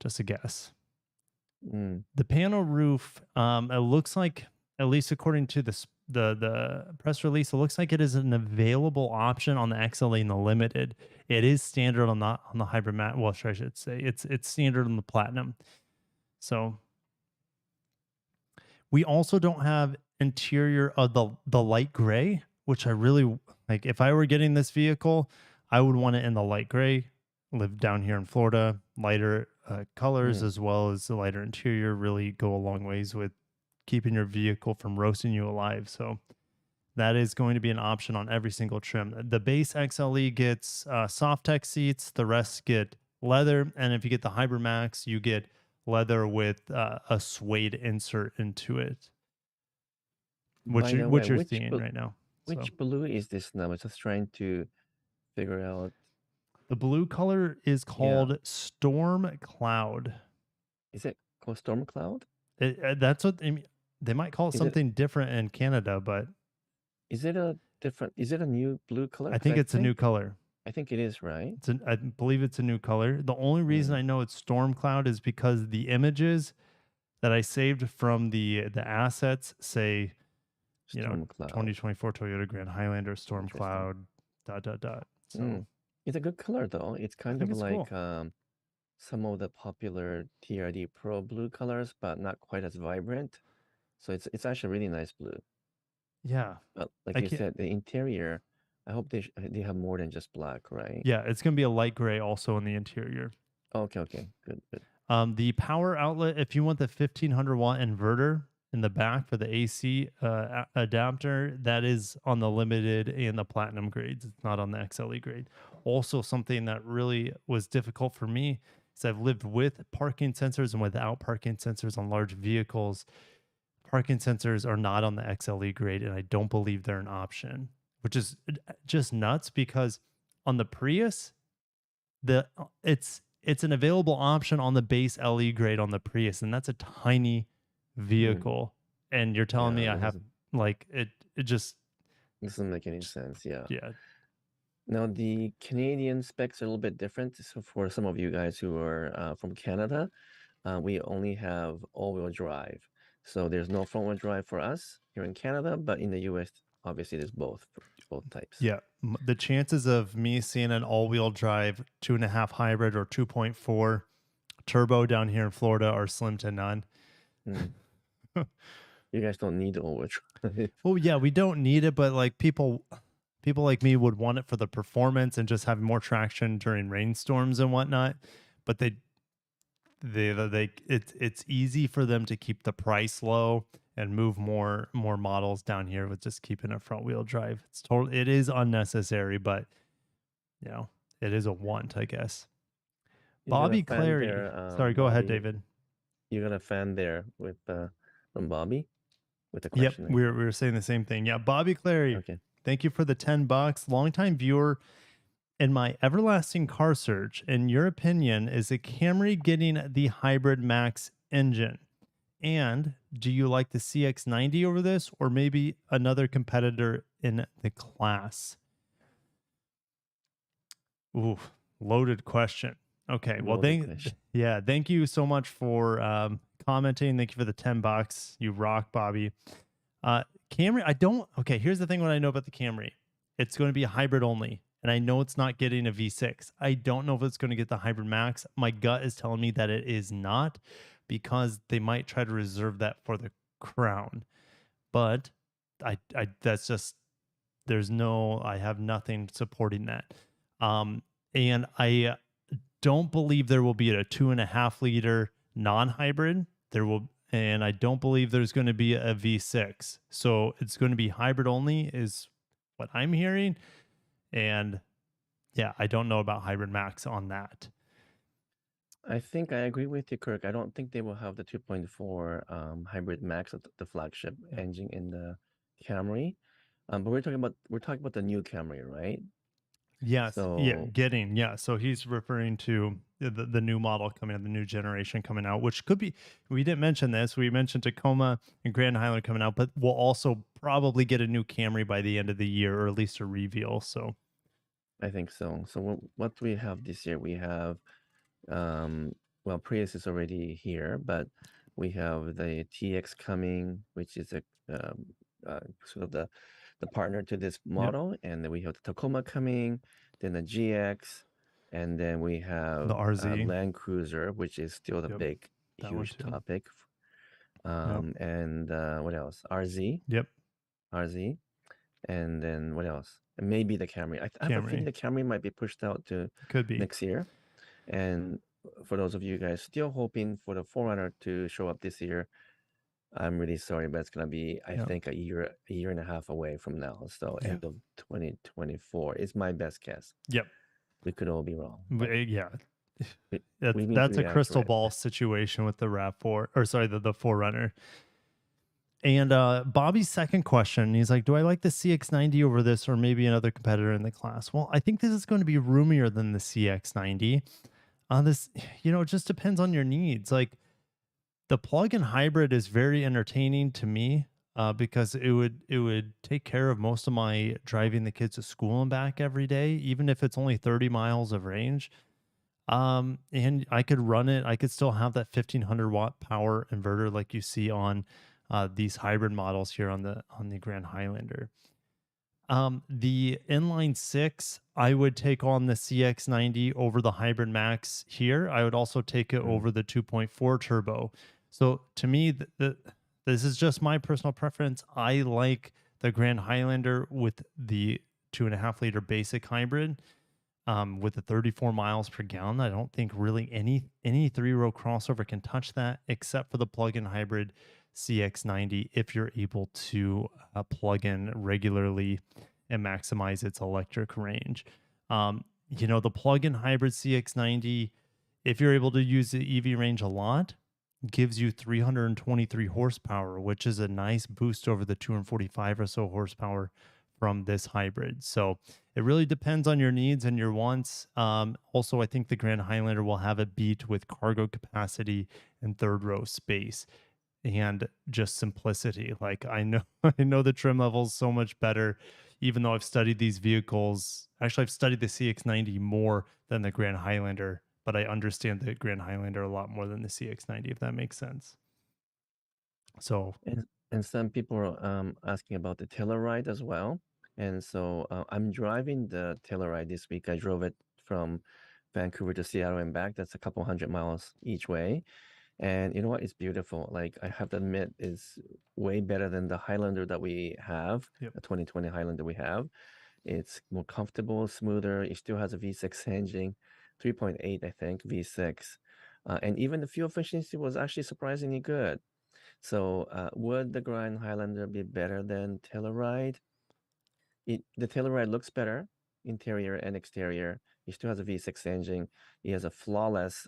just a guess. Mm. The panel roof, it looks like, at least according to the press release, it looks like it is an available option on the XLE and the Limited. It is standard on the Hybrid Max. Well, I should say it's standard on the Platinum. So we also don't have interior of the light gray, which I really like. If I were getting this vehicle, I would want it in the light gray. Live down here in Florida, lighter colors Mm. as well as the lighter interior really go a long ways with keeping your vehicle from roasting you alive. So that is going to be an option on every single trim. The base XLE gets soft tech seats. The rest get leather, and if you get the Hybrid Max, you get leather with a suede insert into it, By the way, which you're seeing right now. So which blue is this now? I'm just trying to figure out. the blue color is Yeah, called Storm Cloud. is it called Storm Cloud? That's what they might call it Is it something different in Canada, but is it a different? Is it a new blue color? I Because think it's a new color. I think it is, right? I believe it's a new color. The only reason Mm. I know it's Storm Cloud is because the images that I saved from the assets say, Storm Cloud. 2024 Toyota Grand Highlander Storm Interesting. Cloud ... So Mm. It's a good color though. It's kind think of it's like cool. some of the popular TRD Pro blue colors, but not quite as vibrant. So it's actually really nice blue. Yeah, But like I you can't. said, the interior, I hope they have more than just black, right? Yeah, it's gonna be a light gray also in the interior. Okay, good. The power outlet, if you want the 1500-watt inverter in the back for the AC adapter, that is on the Limited and the Platinum grades. It's not on the XLE grade. Also, something that really was difficult for me is I've lived with parking sensors and without parking sensors on large vehicles. Parking sensors are not on the XLE grade, and I don't believe they're an option, which is just nuts because on the Prius, it's an available option on the base LE grade on the Prius, and that's a tiny vehicle. And you're telling me Yeah, I have it just doesn't make any sense. Yeah. yeah. Now the Canadian specs are a little bit different. So for some of you guys who are from Canada, we only have all-wheel drive. So there's no front-wheel drive for us here in Canada, but in the US, obviously there's both types. Yeah, the chances of me seeing an all-wheel drive 2.5 hybrid or 2.4 turbo down here in Florida are slim to none. Mm. You guys don't need all-wheel drive. Well, yeah, we don't need it, but like people like me would want it for the performance and just having more traction during rainstorms and whatnot. But it's easy for them to keep the price low and move more models down here with just keeping a front wheel drive. It is unnecessary, but it is a want, I guess. You got a Bobby fan Clary. there, Sorry, go ahead, Bobby. David. You got a fan there with from Bobby with the Yep, question, right? we were saying the same thing. Yeah, Bobby Clary. Okay. Thank you for the $10. Longtime viewer. In my everlasting car search, in your opinion, is the Camry getting the Hybrid Max engine? And do you like the CX90 over this, or maybe another competitor in the class? Ooh, loaded question. Okay, well, Loaded question. thank you so much for commenting. Thank you for the $10. You rock, Bobby. Camry, okay, here's the thing what I know about the Camry. It's going to be a hybrid only, and I know it's not getting a V6. I don't know if it's going to get the Hybrid Max. My gut is telling me that it is not, because they might try to reserve that for the Crown. But that's just, I have nothing supporting that. And I don't believe there will be a 2.5 liter non-hybrid. And I don't believe there's going to be a V6. So it's going to be hybrid only, is what I'm hearing. And yeah, I don't know about Hybrid Max on that. I think I agree with you, Kirk. I don't think they will have the 2.4 hybrid max, the flagship engine in the Camry. But we're talking about the new Camry, right? Yes. So So he's referring to the new model coming out, the new generation coming out, which could be, we didn't mention this. We mentioned Tacoma and Grand Highlander coming out, but we'll also probably get a new Camry by the end of the year, or at least a reveal. So I think so. So what do we have this year? We have well, Prius is already here, but we have the TX coming, which is a sort of the partner to this yep, model, and then we have the Tacoma coming, then the GX, and then we have the RZ. Land Cruiser, which is still the Yep, big, that one huge too. topic. Yep. And what else? RZ, Yep. RZ, and then what else? And maybe the Camry. I have a feeling Camry. the Camry might be pushed out to Could be. next year. And for those of you guys still hoping for the 4Runner to show up this year, I'm really sorry, but it's gonna be, I Yep. think, a year and a half away from now. So Yeah. end of 2024 is my best guess. Yep. We could all be wrong. But, but yeah. we need That's to a be crystal accurate. ball situation with the RAV4, or sorry, the 4Runner. And Bobby's second question, he's like, do I like the CX90 over this, or maybe another competitor in the class? Well, I think this is going to be roomier than the CX90. This, it just depends on your needs. Like, the plug-in hybrid is very entertaining to me, because it would take care of most of my driving the kids to school and back every day, even if it's only 30 miles of range. And I could run it. I could still have that 1500 watt power inverter like you see on these hybrid models here on the Grand Highlander. The inline six, I would take on the CX90 over the Hybrid Max here. I would also take it over the 2.4 turbo. So to me, this is just my personal preference. I like the Grand Highlander with the 2.5 liter basic hybrid. With the 34 miles per gallon, I don't think really any three-row crossover can touch that, except for the plug-in hybrid CX90, if you're able to plug in regularly and maximize its electric range. The plug-in hybrid CX90, if you're able to use the EV range a lot, gives you 323 horsepower, which is a nice boost over the 245 or so horsepower from this hybrid. So it really depends on your needs and your wants. Also, I think the Grand Highlander will have a beat with cargo capacity and third row space and just simplicity. Like, I know I know the trim level is so much better, even though I've studied these vehicles. Actually, I've studied the CX90 more than the Grand Highlander, but I understand the Grand Highlander a lot more than the CX90, if that makes sense. So And some people are asking about the Telluride as well. And so I'm driving the Telluride this week. I drove it from Vancouver to Seattle and back. That's a couple 100 miles each way. And you know what? It's beautiful. Like, I have to admit, it's way better than the Highlander that we have, Yep. the 2020 Highlander we have. It's more comfortable, smoother. It still has a V6 engine, 3.8, I think, V6. And even the fuel efficiency was actually surprisingly good. So would the Grand Highlander be better than Telluride? The Telluride looks better, interior and exterior. He still has a V6 engine. He has a flawless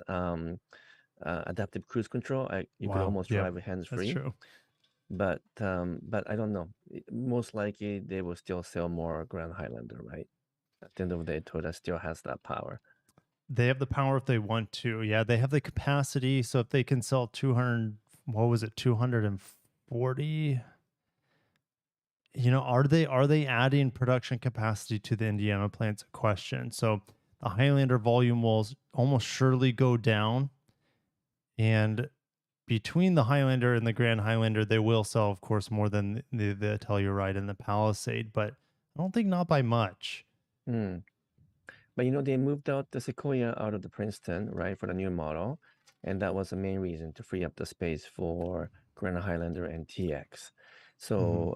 adaptive cruise control. You could Wow. almost Yep. drive hands That's free. true. But I don't know. Most likely they will still sell more Grand Highlander, right? At the end of the day, Toyota still has that power. They have the power if they want to. Yeah, they have the capacity. So if they can sell 200, what was it, 240? Are they adding production capacity to the Indiana plant's a question. So the Highlander volume will almost surely go down. And between the Highlander and the Grand Highlander, they will sell, of course, more than the Telluride and the Palisade, but I don't think not by much. Hmm. But they moved out the Sequoia out of the Princeton, right, for the new model. And that was the main reason to free up the space for Grand Highlander and TX. So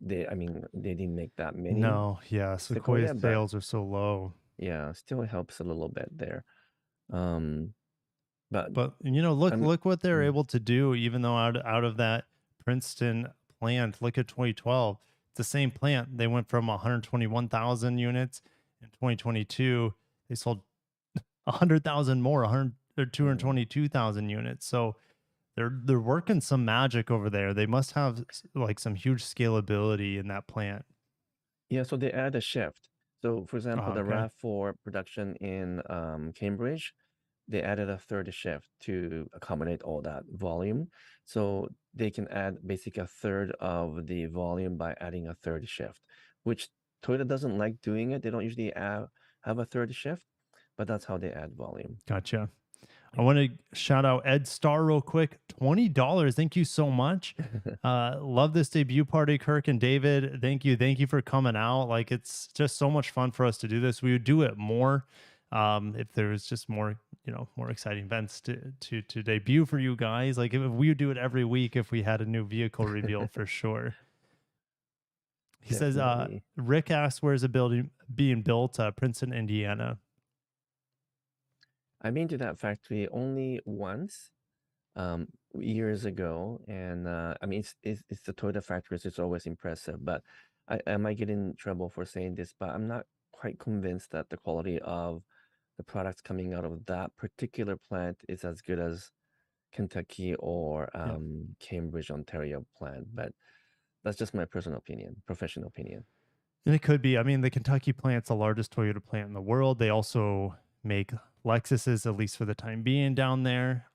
they didn't make that many No, yeah, Sequoia Sequoia, but sales are so low. yeah, still helps a little bit there. Um, but But look I'm look what they're mm, able to do, even though out of that Princeton plant. Look at 2012. It's the same plant. They went from 121,000 units in 2022. They sold 100,000 more, 100 or mm. 222,000 units. So they're working some magic over there. They must have like some huge scalability in that plant. Yeah, so they add a shift. So for example, Oh, the okay. RAV4 production in Cambridge, they added a third shift to accommodate all that volume. So they can add basically a third of the volume by adding a third shift, which Toyota doesn't like doing it. They don't usually have a third shift, but that's how they add volume. Gotcha. I Yeah. want to shout out Ed Star real quick. $20. Thank you so much. Love this debut party, Kirk and David. Thank you. Thank you for coming out. Like, it's just so much fun for us to do this. We would do it more if there was just more, more exciting events to debut for you guys. Like, if we would do it every week if we had a new vehicle reveal for sure. He says, Definitely. Rick asks, where's the building being built? Princeton, Indiana. I've been to that factory only once, years ago, and it's the Toyota factory, so it's always impressive. But I might get in trouble for saying this, but I'm not quite convinced that the quality of the products coming out of that particular plant is as good as Kentucky or Yeah. Cambridge, Ontario plant. But that's just my personal opinion, professional opinion. And it could be. I mean, the Kentucky plant's the largest Toyota plant in the world. They also make Lexuses, at least for the time being, down there.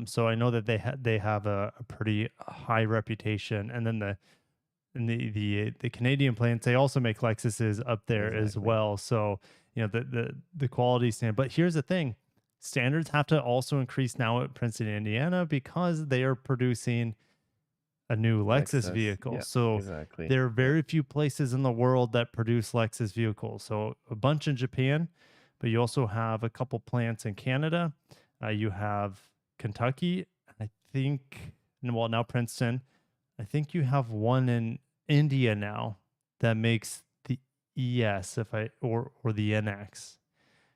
So I know that they have a pretty high reputation. And then the Canadian plants, they also make Lexuses up there as Exactly. well. So the quality standard. But here's the thing: standards have to also increase now at Princeton, Indiana, because they are producing a new Lexus Lexus, vehicle. yeah, So exactly. there are Yeah. very few places in the world that produce Lexus vehicles. So a bunch in Japan, but you also have a couple plants in Canada. You have Kentucky. I think, well, now Princeton. I think you have one in India now that makes the ES, if I or the NX.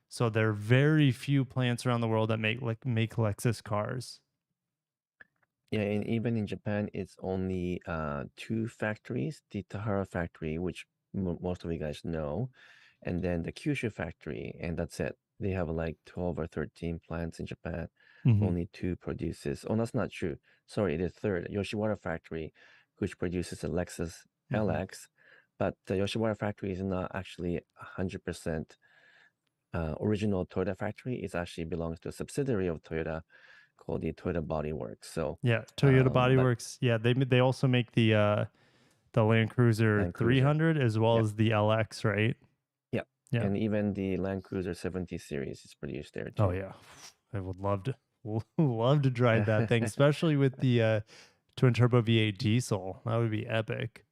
So there are very few plants around the world that make Lexus cars. Yeah, and even in Japan, it's only two factories, the Tahara factory, which most of you guys know, and then the Kyushu factory, and that's it. They have like 12 or 13 plants in Japan. Mhm. Only two produces. Oh, that's not true. Sorry, it is third. Yoshiwara factory, which produces a Lexus Mhm. LX, but the Yoshiwara factory is not actually 100% original Toyota factory. It actually belongs to a subsidiary of Toyota called the Toyota Body Works. So, Yeah, Toyota Body but Works. Yeah, they also make the Land Cruiser Land Cruiser. 300 as well Yep. as the LX, right? Yep. Yeah. And even the Land Cruiser 70 series is produced there Oh too. yeah. I would love to love to drive that thing, especially with the twin turbo V8 diesel. That would be epic.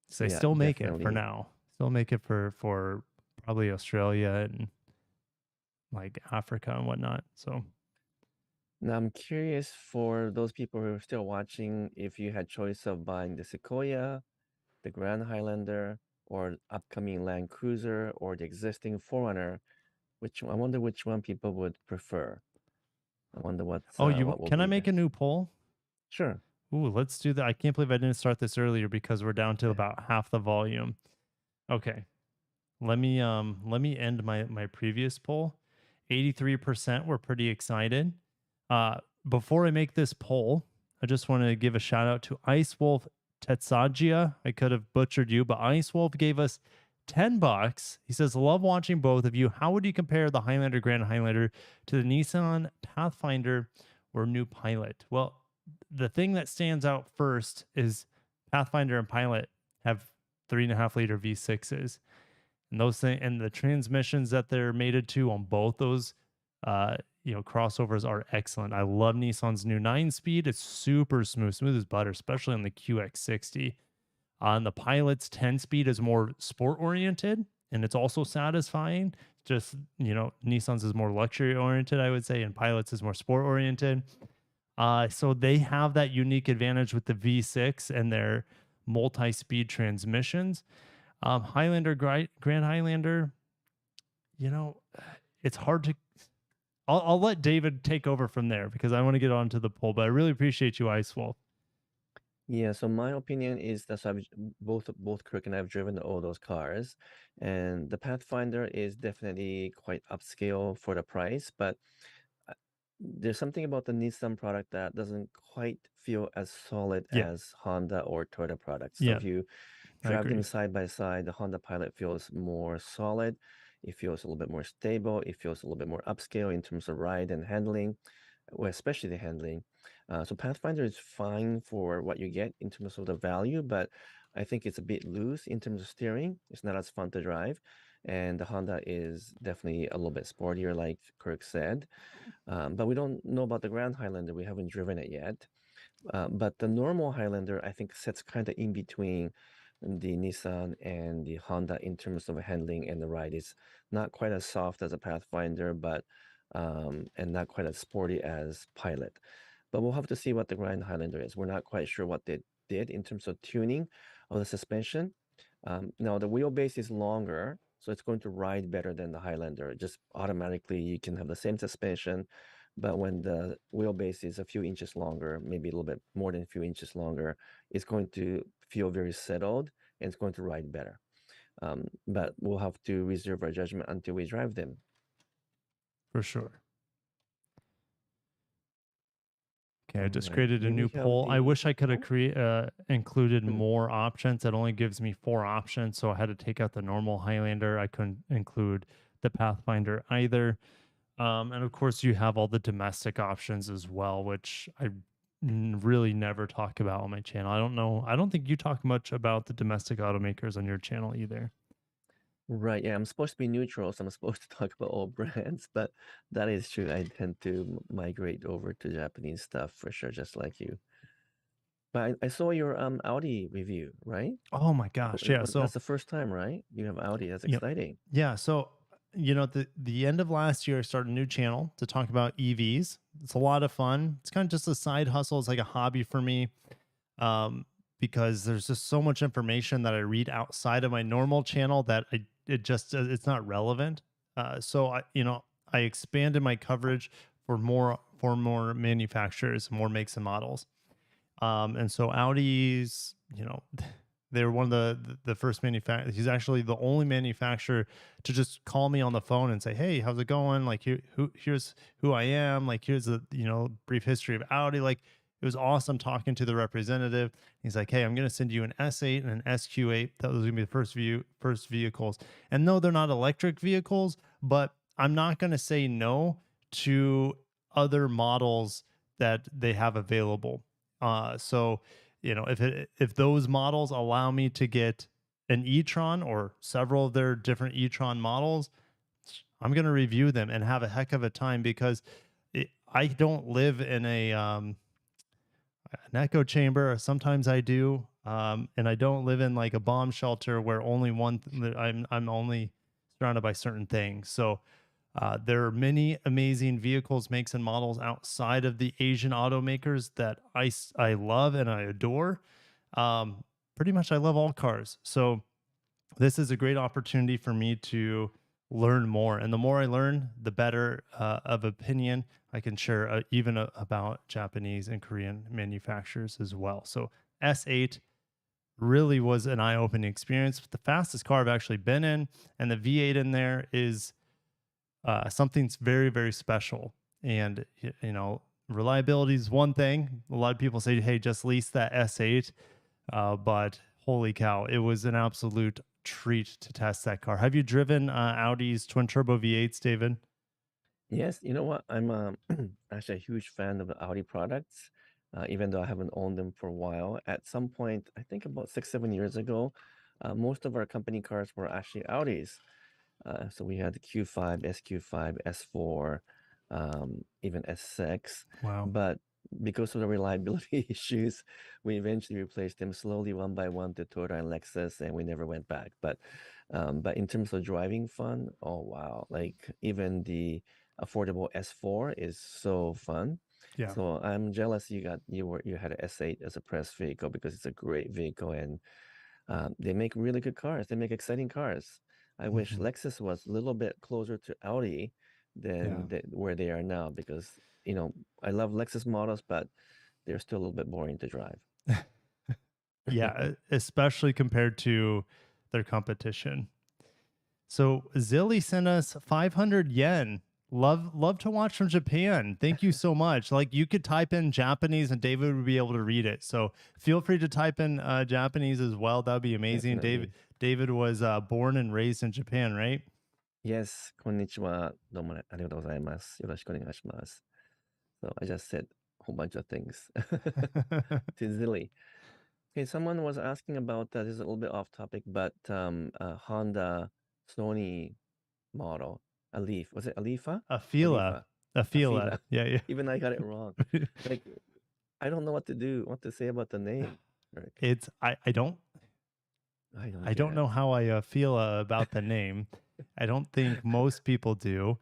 So they Yeah, still make it for definitely. now. Still make it for probably Australia and like Africa and whatnot. So Now I'm curious for those people who are still watching, if you had choice of buying the Sequoia, the Grand Highlander, or upcoming Land Cruiser, or the existing Forerunner, I wonder which one people would prefer. I wonder what will can I be make the a new poll? sure. Ooh, let's do that. I can't believe I didn't start this earlier because we're down to about half the volume. Okay. let me end my previous poll. 83% were pretty excited. Uh, Before I make this poll, I just want to give a shout out to Ice Wolf Tetsagia. I could have butchered you, but Ice Wolf gave us $10. He says, "Love watching both of you. How would you compare the Highlander Grand Highlander to the Nissan Pathfinder or new Pilot?" Well, the thing that stands out first is Pathfinder and Pilot have 3.5 liter V6s, and those things and the transmissions that they're mated to on both those crossovers are excellent. I love Nissan's new 9 speed. It's super smooth as butter, especially on the QX60. On the Pilot's 10 speed is more sport oriented, and it's also satisfying. Just, Nissan's is more luxury oriented, I would say, and Pilot's is more sport oriented. So they have that unique advantage with the V6 and their multi-speed transmissions. Highlander, Grand Highlander, you know, it's hard to. I'll let David take over from there because I want to get on to the poll, but I really appreciate you, Ice Wolf. Yeah, so my opinion is that both Kirk and I have driven all those cars, and the Pathfinder is definitely quite upscale for the price, but uh, there's something about the Nissan product that doesn't quite feel as solid Yeah, as Honda or Toyota products. So yeah, if you I drive them agree. side by side, the Honda Pilot feels more solid. It feels a little bit more stable. It feels a little bit more upscale in terms of ride and handling, well, especially the handling. So Pathfinder is fine for what you get in terms of the value, but I think it's a bit loose in terms of steering. It's not as fun to drive. And the Honda is definitely a little bit sportier, like Kirk said. But we don't know about the Grand Highlander. We haven't driven it yet. But the normal Highlander, I think, sits kind of in between the Nissan and the Honda in terms of handling and the ride. It's not quite as soft as a Pathfinder, but and not quite as sporty as Pilot. But we'll have to see what the Grand Highlander is. We're not quite sure what they did in terms of tuning of the suspension. Now the wheelbase is longer, so it's going to ride better than the Highlander. Just automatically, you can have the same suspension, but when the wheelbase is a few inches longer, maybe a little bit more than a few inches longer, it's going to feel very settled and it's going to ride better. But we'll have to reserve our judgment until we drive them. For sure. Okay, I All just right. created a Then we new have poll. I the wish I could have included Hmm. more options. It only gives me 4 options, so I had to take out the normal Highlander. I couldn't include the Pathfinder either. And of course, you have all the domestic options as well, which I really never talk about on my channel. I don't know. I don't think you talk much about the domestic automakers on your channel either. Right, yeah, I'm supposed to be neutral, so I'm supposed to talk about all brands, but that is true. I tend to migrate over to Japanese stuff for sure, just like you. But I saw your Audi review, right? Oh my gosh, yeah. That's So, the first time, right? You have Audi. That's you know, exciting. yeah. So, the end of last year, I started a new channel to talk about EVs. It's a lot of fun. It's kind of just a side hustle. It's like a hobby for me, because there's just so much information that I read outside of my normal channel that it's not relevant. So I expanded my coverage for more manufacturers, more makes and models. And so Audi's, they're one of the first manufacturer. He's actually the only manufacturer to just call me on the phone and say, "Hey, how's it going? Like, here's who I am. Like, here's a brief history of Audi." Like, it was awesome talking to the representative. He's like, "Hey, I'm going to send you an S8 and an SQ8. That was going to be the first vehicles. And no, they're not electric vehicles, but I'm not going to say no to other models that they have available. So if those models allow me to get an e-tron or several of their different e-tron models, I'm going to review them and have a heck of a time because I don't live in an echo chamber. Sometimes I do, and I don't live in like a bomb shelter where only I'm only surrounded by certain things. So there are many amazing vehicles, makes, and models outside of the Asian automakers that I love and I adore. Pretty much, I love all cars. So this is a great opportunity for me to learn more. And the more I learn, the better of opinion I can share, about Japanese and Korean manufacturers as well. So S8, really was an eye-opening experience. The fastest car I've actually been in, and the V8 in there is something's very, very special. And you know, reliability is one thing. A lot of people say, "Hey, just lease that S8," but holy cow, it was an absolute treat to test that car. Have you driven Audi's twin turbo V8s, David? Yes, you know what? I'm actually a huge fan of the Audi products, even though I haven't owned them for a while. At some point, I think about 6, 7 years ago, most of our company cars were actually Audis. So we had the Q5, SQ5, S4, even S6. Wow. But because of the reliability issues, we eventually replaced them slowly one by one to Toyota and Lexus, and we never went back. But in terms of driving fun, oh wow! Like even the affordable S4 is so fun. Yeah. So I'm jealous you had an S8 as a press vehicle because it's a great vehicle and they make really good cars. They make exciting cars. I wish Mhm. Lexus was a little bit closer to Audi Yeah. than where they are now because, you know, I love Lexus models, but they're still a little bit boring to drive. Yeah, especially compared to their competition. So Zilly sent us 500 yen. Love to watch from Japan. Thank you so much. Like you could type in Japanese and David would be able to read it. So feel free to type in Japanese as well. That would be amazing. Definitely. David was born and raised in Japan, right? Yes, こんにちは。どうもありがとうございます。よろしくお願いします。So I just said a whole bunch of things to Zilly. Okay, someone was asking about this is a little bit off topic, but Honda Sony model, a Leaf. Was it a Leafa? Afila. Leafa. Afila. Afila. Yeah, Even I got it wrong. Like, I don't know what to say about the name. Eric. It's I don't I don't know get how I feel about the name. I don't think most people do.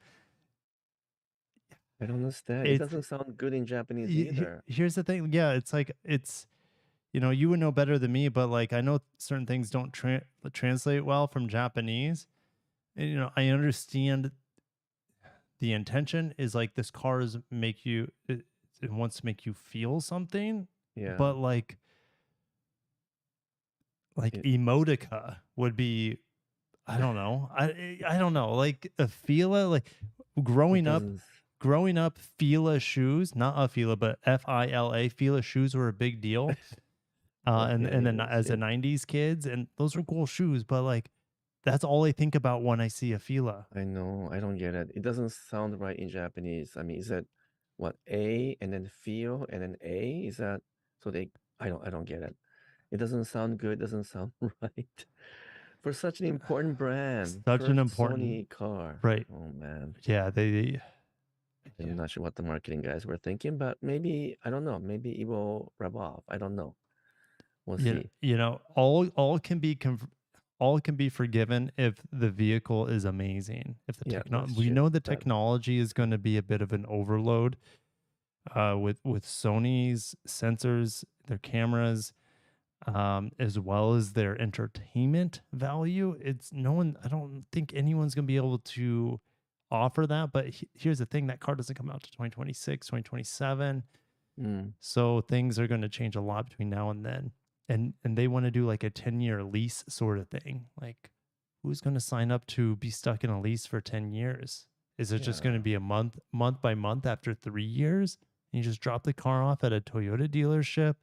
it. I don't understand. It It's doesn't sound good in Japanese either. here's the thing. Yeah, it's like it's you know, you would know better than me, but like I know certain things don't translate well from Japanese. And, you know, I understand the intention is like this car is make you it wants to make you feel something, Yeah. but like It, emotica would be I don't know. I don't know. Like a Fila, like it growing up doesn't. Fila shoes, not a Fila, but Fila Fila shoes were a big deal. And then Okay, as a see. 90s kids, and those were cool shoes, but like that's all I think about when I see a Fila. I know. I don't get it. It doesn't sound right in Japanese. I mean, is that what A and then feel and then A? Is that so they I don't get it. It doesn't sound good, doesn't sound right. For such an important brand, Such an first important Sony car. right. Oh man. Yeah, I'm not sure what the marketing guys were thinking, but maybe I don't know. Maybe it will rub off. I don't know. We'll see. you know, all can be forgiven if the vehicle is amazing. If the Yeah, technology, that's we true. know the That technology is going to be a bit of an overload with Sony's sensors, their cameras, as well as their entertainment value. It's no one, I don't think anyone's going to be able to offer that. But here's the thing, that car doesn't come out to 2026, 2027. So things are going to change a lot between now and then. And they want to do like a 10-year lease sort of thing. Like who's going to sign up to be stuck in a lease for 10 years? Is it just going to yeah. be a month by month after 3 years? And you just drop the car off at a Toyota dealership?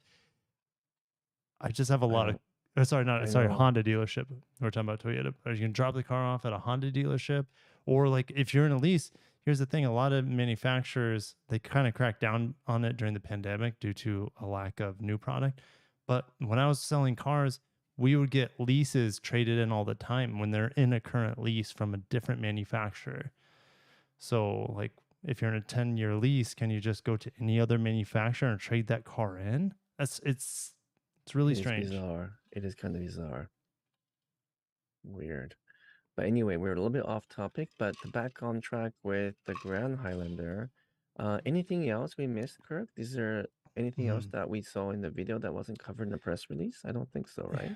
I just have a I lot of don't sorry, I know. Honda dealership. We're talking about Toyota. Or you can drop the car off at a Honda dealership, or like if you're in a lease. Here's the thing: a lot of manufacturers they kind of cracked down on it during the pandemic due to a lack of new product. But when I was selling cars, we would get leases traded in all the time when they're in a current lease from a different manufacturer. So like if you're in a 10-year lease, can you just go to any other manufacturer and trade that car in? It's really It is strange. bizarre. It is kind of bizarre. Weird. But anyway, we're a little bit off topic, but back on track with the Grand Highlander. Anything else we missed, Kirk? Is there anything else that we saw in the video that wasn't covered in the press release? I don't think so, right?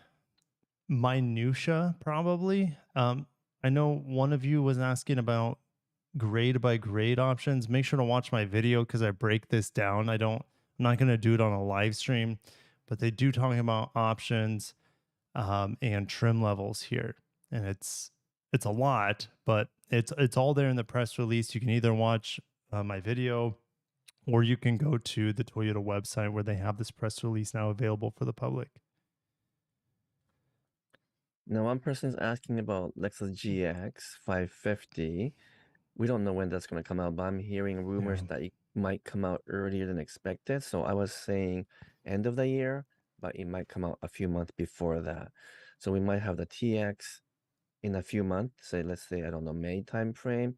Minutia, probably. I know one of you was asking about grade by grade options. Make sure to watch my video because I break this down. I'm not going to do it on a live stream, but they do talk about options. and trim levels here, and it's a lot, but it's all there in the press release. You can either watch my video, or you can go to the Toyota website where they have this press release now available for the public. Now, one person is asking about Lexus GX 550. We don't know when that's going to come out, but I'm hearing rumors that it might come out earlier than expected. So I was saying end of the year, but it might come out a few months before that. So we might have the TX in a few months, say, let's say, I don't know, May timeframe,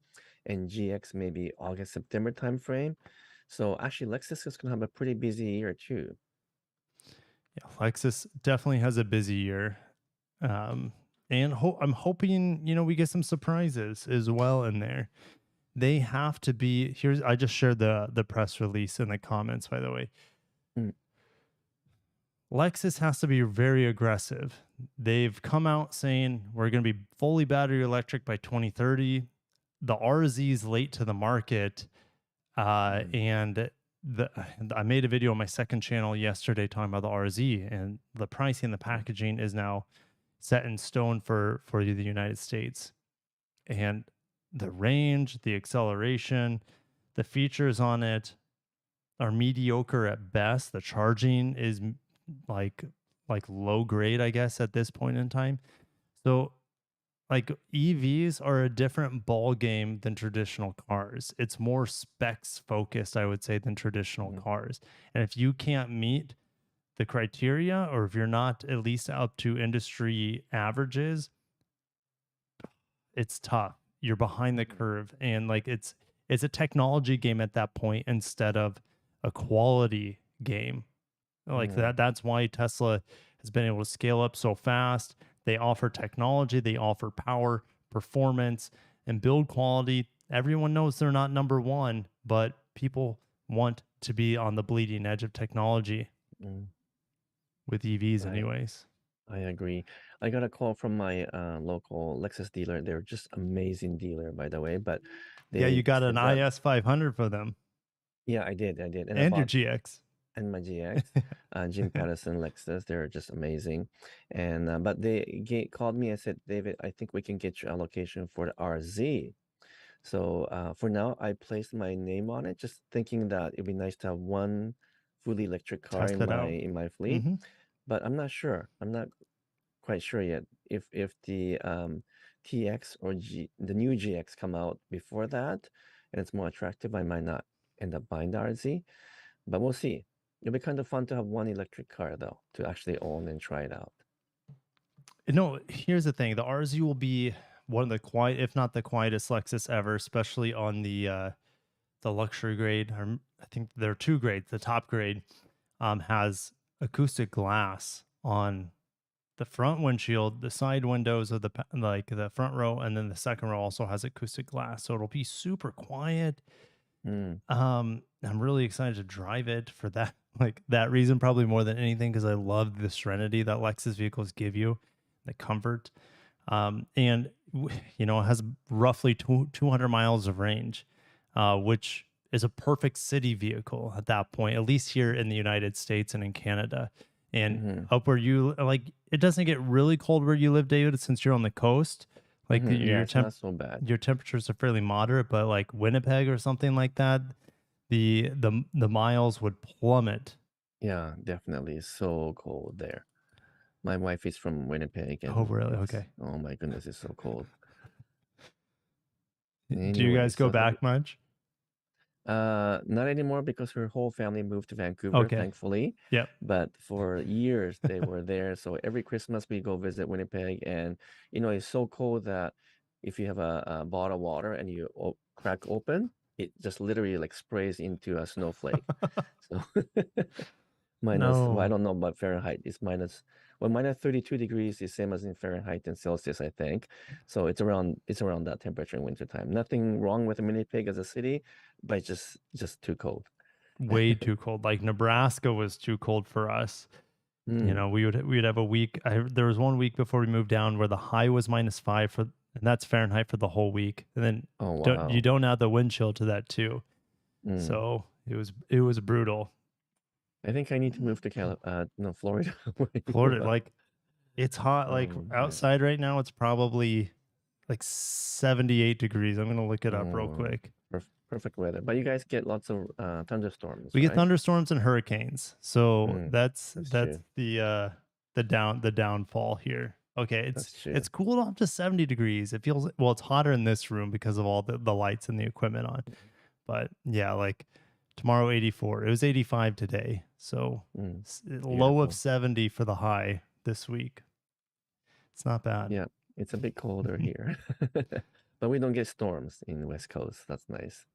and GX maybe August, September timeframe. So actually, Lexus is going to have a pretty busy year too. Yeah, Lexus definitely has a busy year. And I'm hoping, we get some surprises as well in there. They have to be I just shared the press release in the comments, by the way. Lexus has to be very aggressive. They've come out saying we're going to be fully battery electric by 2030. The RZ is late to the market. And I made a video on my second channel yesterday talking about the RZ, and the pricing, the packaging is now set in stone for the United States. And the range, the acceleration, the features on it are mediocre at best. The charging is like low grade, I guess, at this point in time. So like EVs are a different ball game than traditional cars. It's more specs focused, I would say, than traditional cars. And if you can't meet the criteria, or if you're not at least up to industry averages, it's tough. You're behind the curve, and like it's a technology game at that point instead of a quality game. Like that's why Tesla has been able to scale up so fast. They offer technology, they offer power, performance, and build quality. Everyone knows they're not number one, but people want to be on the bleeding edge of technology with EVs anyways. I agree. I got a call from my local Lexus dealer. They're just amazing dealer, by the way. But you got an that, IS 500 for them. Yeah, I did. And your GX. And my GX, Jim Patterson Lexus. They're just amazing. And but they called me and said, David, I think we can get you allocation for the RZ. So for now, I placed my name on it, just thinking that it'd be nice to have one fully electric car in my fleet. But I'm not sure. I'm not quite sure yet if the TX or the new GX come out before that and it's more attractive, I might not end up buying the RZ. But we'll see. It'll be kind of fun to have one electric car, though, to actually own and try it out. No, here's the thing. The RZ will be one of the quiet, if not the quietest Lexus ever, especially on the luxury grade. I think there are two grades. The top grade has acoustic glass on the front windshield, the side windows of the front row, and then the second row also has acoustic glass. So it'll be super quiet. I'm really excited to drive it for that reason, probably more than anything, because I love the serenity that Lexus vehicles give you, the comfort. And it has roughly 200 miles of range, which is a perfect city vehicle at that point, at least here in the United States and in Canada. And up where you it doesn't get really cold where you live, David, since you're on the coast. It's not so bad. Your temperatures are fairly moderate, but like Winnipeg or something like that, the miles would plummet. Yeah, definitely. It's so cold there. My wife is from Winnipeg. And oh, really? Okay. Oh my goodness, it's so cold. Do you guys go back much? Not anymore because her whole family moved to Vancouver, thankfully. Yeah. But for years they were there. So every Christmas we go visit Winnipeg, and it's so cold that if you have a bottle of water and you crack open, it just literally like sprays into a snowflake. So minus, I don't know about Fahrenheit. It's minus 32 degrees is same as in Fahrenheit and Celsius, I think. So it's around that temperature in wintertime. Nothing wrong with Winnipeg as a city, but it's just too cold. Way too cold. Like Nebraska was too cold for us. We'd have a week. There was 1 week before we moved down where the high was -5 and that's Fahrenheit for the whole week. And then you don't add the wind chill to that too. So it was brutal. I think I need to move to Florida. Florida, It's hot. Like Yeah. outside right now, it's probably like 78 degrees. I'm gonna look it up real Oh, quick. perfect weather. But you guys get lots of thunderstorms, We get right? thunderstorms and hurricanes. So that's true. the downfall here. Okay, That's true. it's cooled off to 70 degrees. It feels well, it's hotter in this room because of all the lights and the equipment on. But yeah, like tomorrow 84. It was 85 today. So low of Beautiful. 70 for the high this week. It's not bad. Yeah, it's a bit colder here. But we don't get storms in the West Coast. That's nice.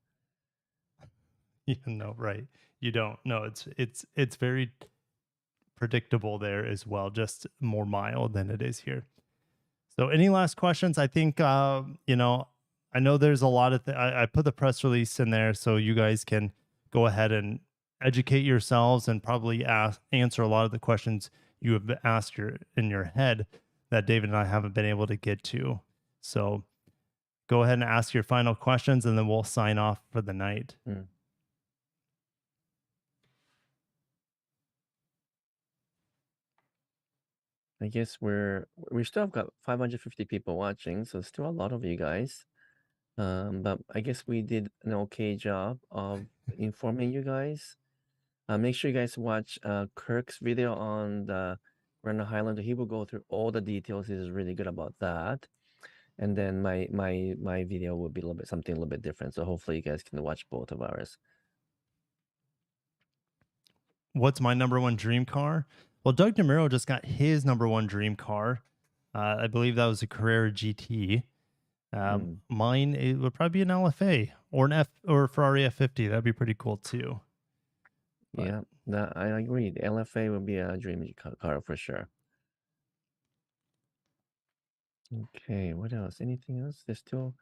Yeah, no, right. You don't. No, it's very predictable there as well, just more mild than it is here. So any last questions? I think I know there's a lot of I put the press release in there so you guys can go ahead and educate yourselves and probably answer a lot of the questions you have asked in your head that David and I haven't been able to get to. So go ahead and ask your final questions and then we'll sign off for the night. I guess we still have got 550 people watching, so still a lot of you guys. But I guess we did an okay job of informing you guys. Make sure you guys watch Kirk's video on the Grand Highlander. He will go through all the details. He's really good about that. And then my video will be a little bit different. So hopefully you guys can watch both of ours. What's my number one dream car? Well, Doug DeMuro just got his number one dream car. I believe that was a Carrera GT. Mine, it would probably be an LFA or or Ferrari F50. That'd be pretty cool too. Yeah, I agree. The LFA would be a dream car for sure. Okay, what else? Anything else? There's still.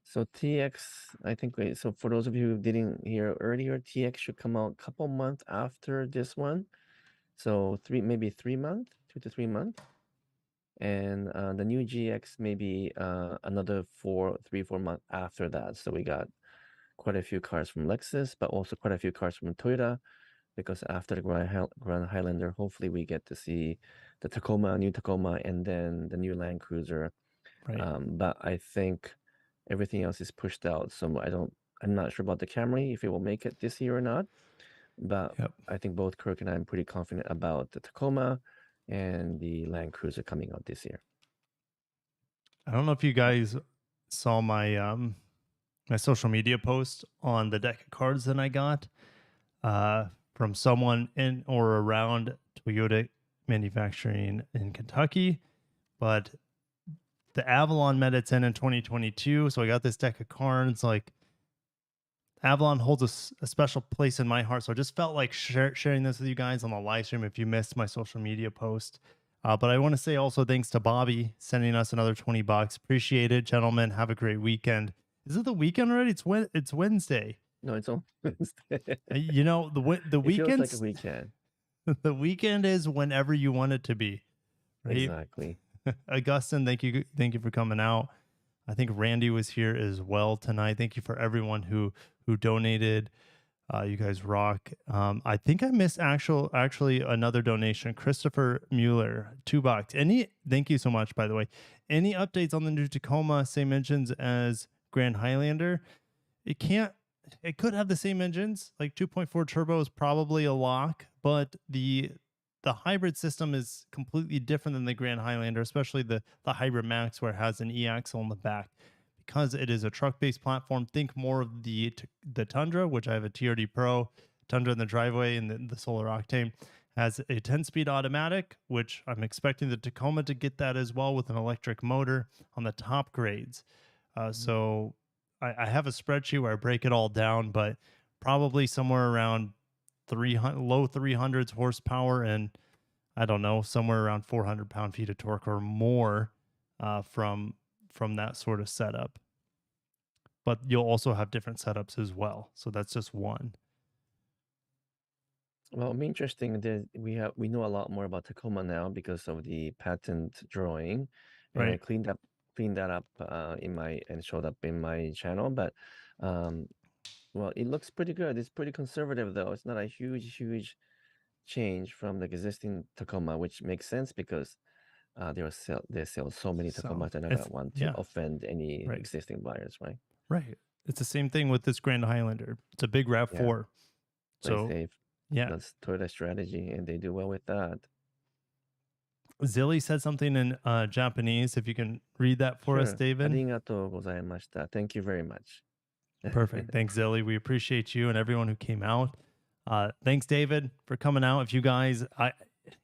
So TX, I think. So for those of you who didn't hear earlier, TX should come out a couple months after this one. So maybe 3 months, 2 to 3 months. And the new GX maybe another 4 months after that. So we got quite a few cars from Lexus, but also quite a few cars from Toyota, because after the Grand Highlander, hopefully we get to see the new Tacoma, and then the new Land Cruiser. Right. But I think everything else is pushed out. So I'm not sure about the Camry, if it will make it this year or not. But I think both Kirk and I am pretty confident about the Tacoma and the Land Cruiser coming out this year. I don't know if you guys saw my my social media post on the deck of cards that I got from someone in or around Toyota manufacturing in Kentucky, but the Avalon met its end in 2022. So I got this deck of cards. Like Avalon holds a special place in my heart. So I just felt like sharing this with you guys on the live stream if you missed my social media post. But I want to say also thanks to Bobby sending us another $20. Appreciate it, gentlemen. Have a great weekend. Is it the weekend already? It's Wednesday. No, it's on Wednesday. You know, the weekend. It feels like a weekend. The weekend is whenever you want it to be. Right? Exactly. Augustin, thank you for coming out. I think Randy was here as well tonight. Thank you for everyone who donated. You guys rock. I think I missed actually another donation. Christopher Mueller, $2. Thank you so much, by the way. Any updates on the new Tacoma? Same engines as Grand Highlander? It could have the same engines. Like 2.4 turbo is probably a lock, but the hybrid system is completely different than the Grand Highlander, especially the Hybrid Max, where it has an e-axle in the back. Because it is a truck-based platform, think more of the Tundra, which I have a TRD Pro, Tundra in the driveway, and the Solar Octane has a 10-speed automatic, which I'm expecting the Tacoma to get that as well with an electric motor on the top grades. So I have a spreadsheet where I break it all down, but probably somewhere around low 300s horsepower and I don't know, somewhere around 400 pound-feet of torque or more from that sort of setup. But you'll also have different setups as well. So that's just one. Well, it'll be interesting. We know a lot more about Tacoma now because of the patent drawing, and I cleaned that up and showed up in my channel. But well, it looks pretty good. It's pretty conservative though. It's not a huge change from the existing Tacoma, which makes sense because they sell so many So Tacomas. They're not it's gonna want to yeah, offend any right, existing buyers, right? right. It's the same thing with this Grand Highlander. It's a big Yeah, RAV4. play So safe. yeah, That's Toyota strategy, and they do well with that. Zilly said something in Japanese. If you can read that for us, Sure. David. ありがとうございました. Thank you very much. Perfect. Thanks, Zilly. We appreciate you and everyone who came out. Thanks, David, for coming out. If you guys,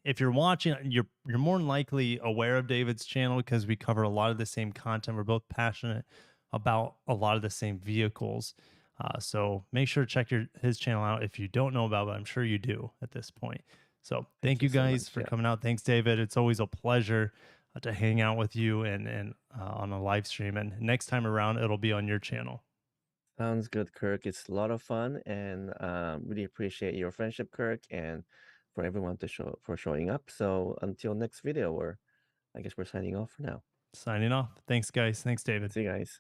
if you're watching, you're more than likely aware of David's channel because we cover a lot of the same content. We're both passionate about a lot of the same vehicles. So make sure to check his channel out if you don't know about it. I'm sure you do at this point. So thank you you so guys much. for Yeah. coming out. Thanks, David. It's always a pleasure to hang out with you and on a live stream. And next time around, it'll be on your channel. Sounds good, Kirk. It's a lot of fun, and really appreciate your friendship, Kirk, and for everyone for showing up. So until next video, I guess we're signing off for now. Signing off. Thanks, guys. Thanks, David. See you guys.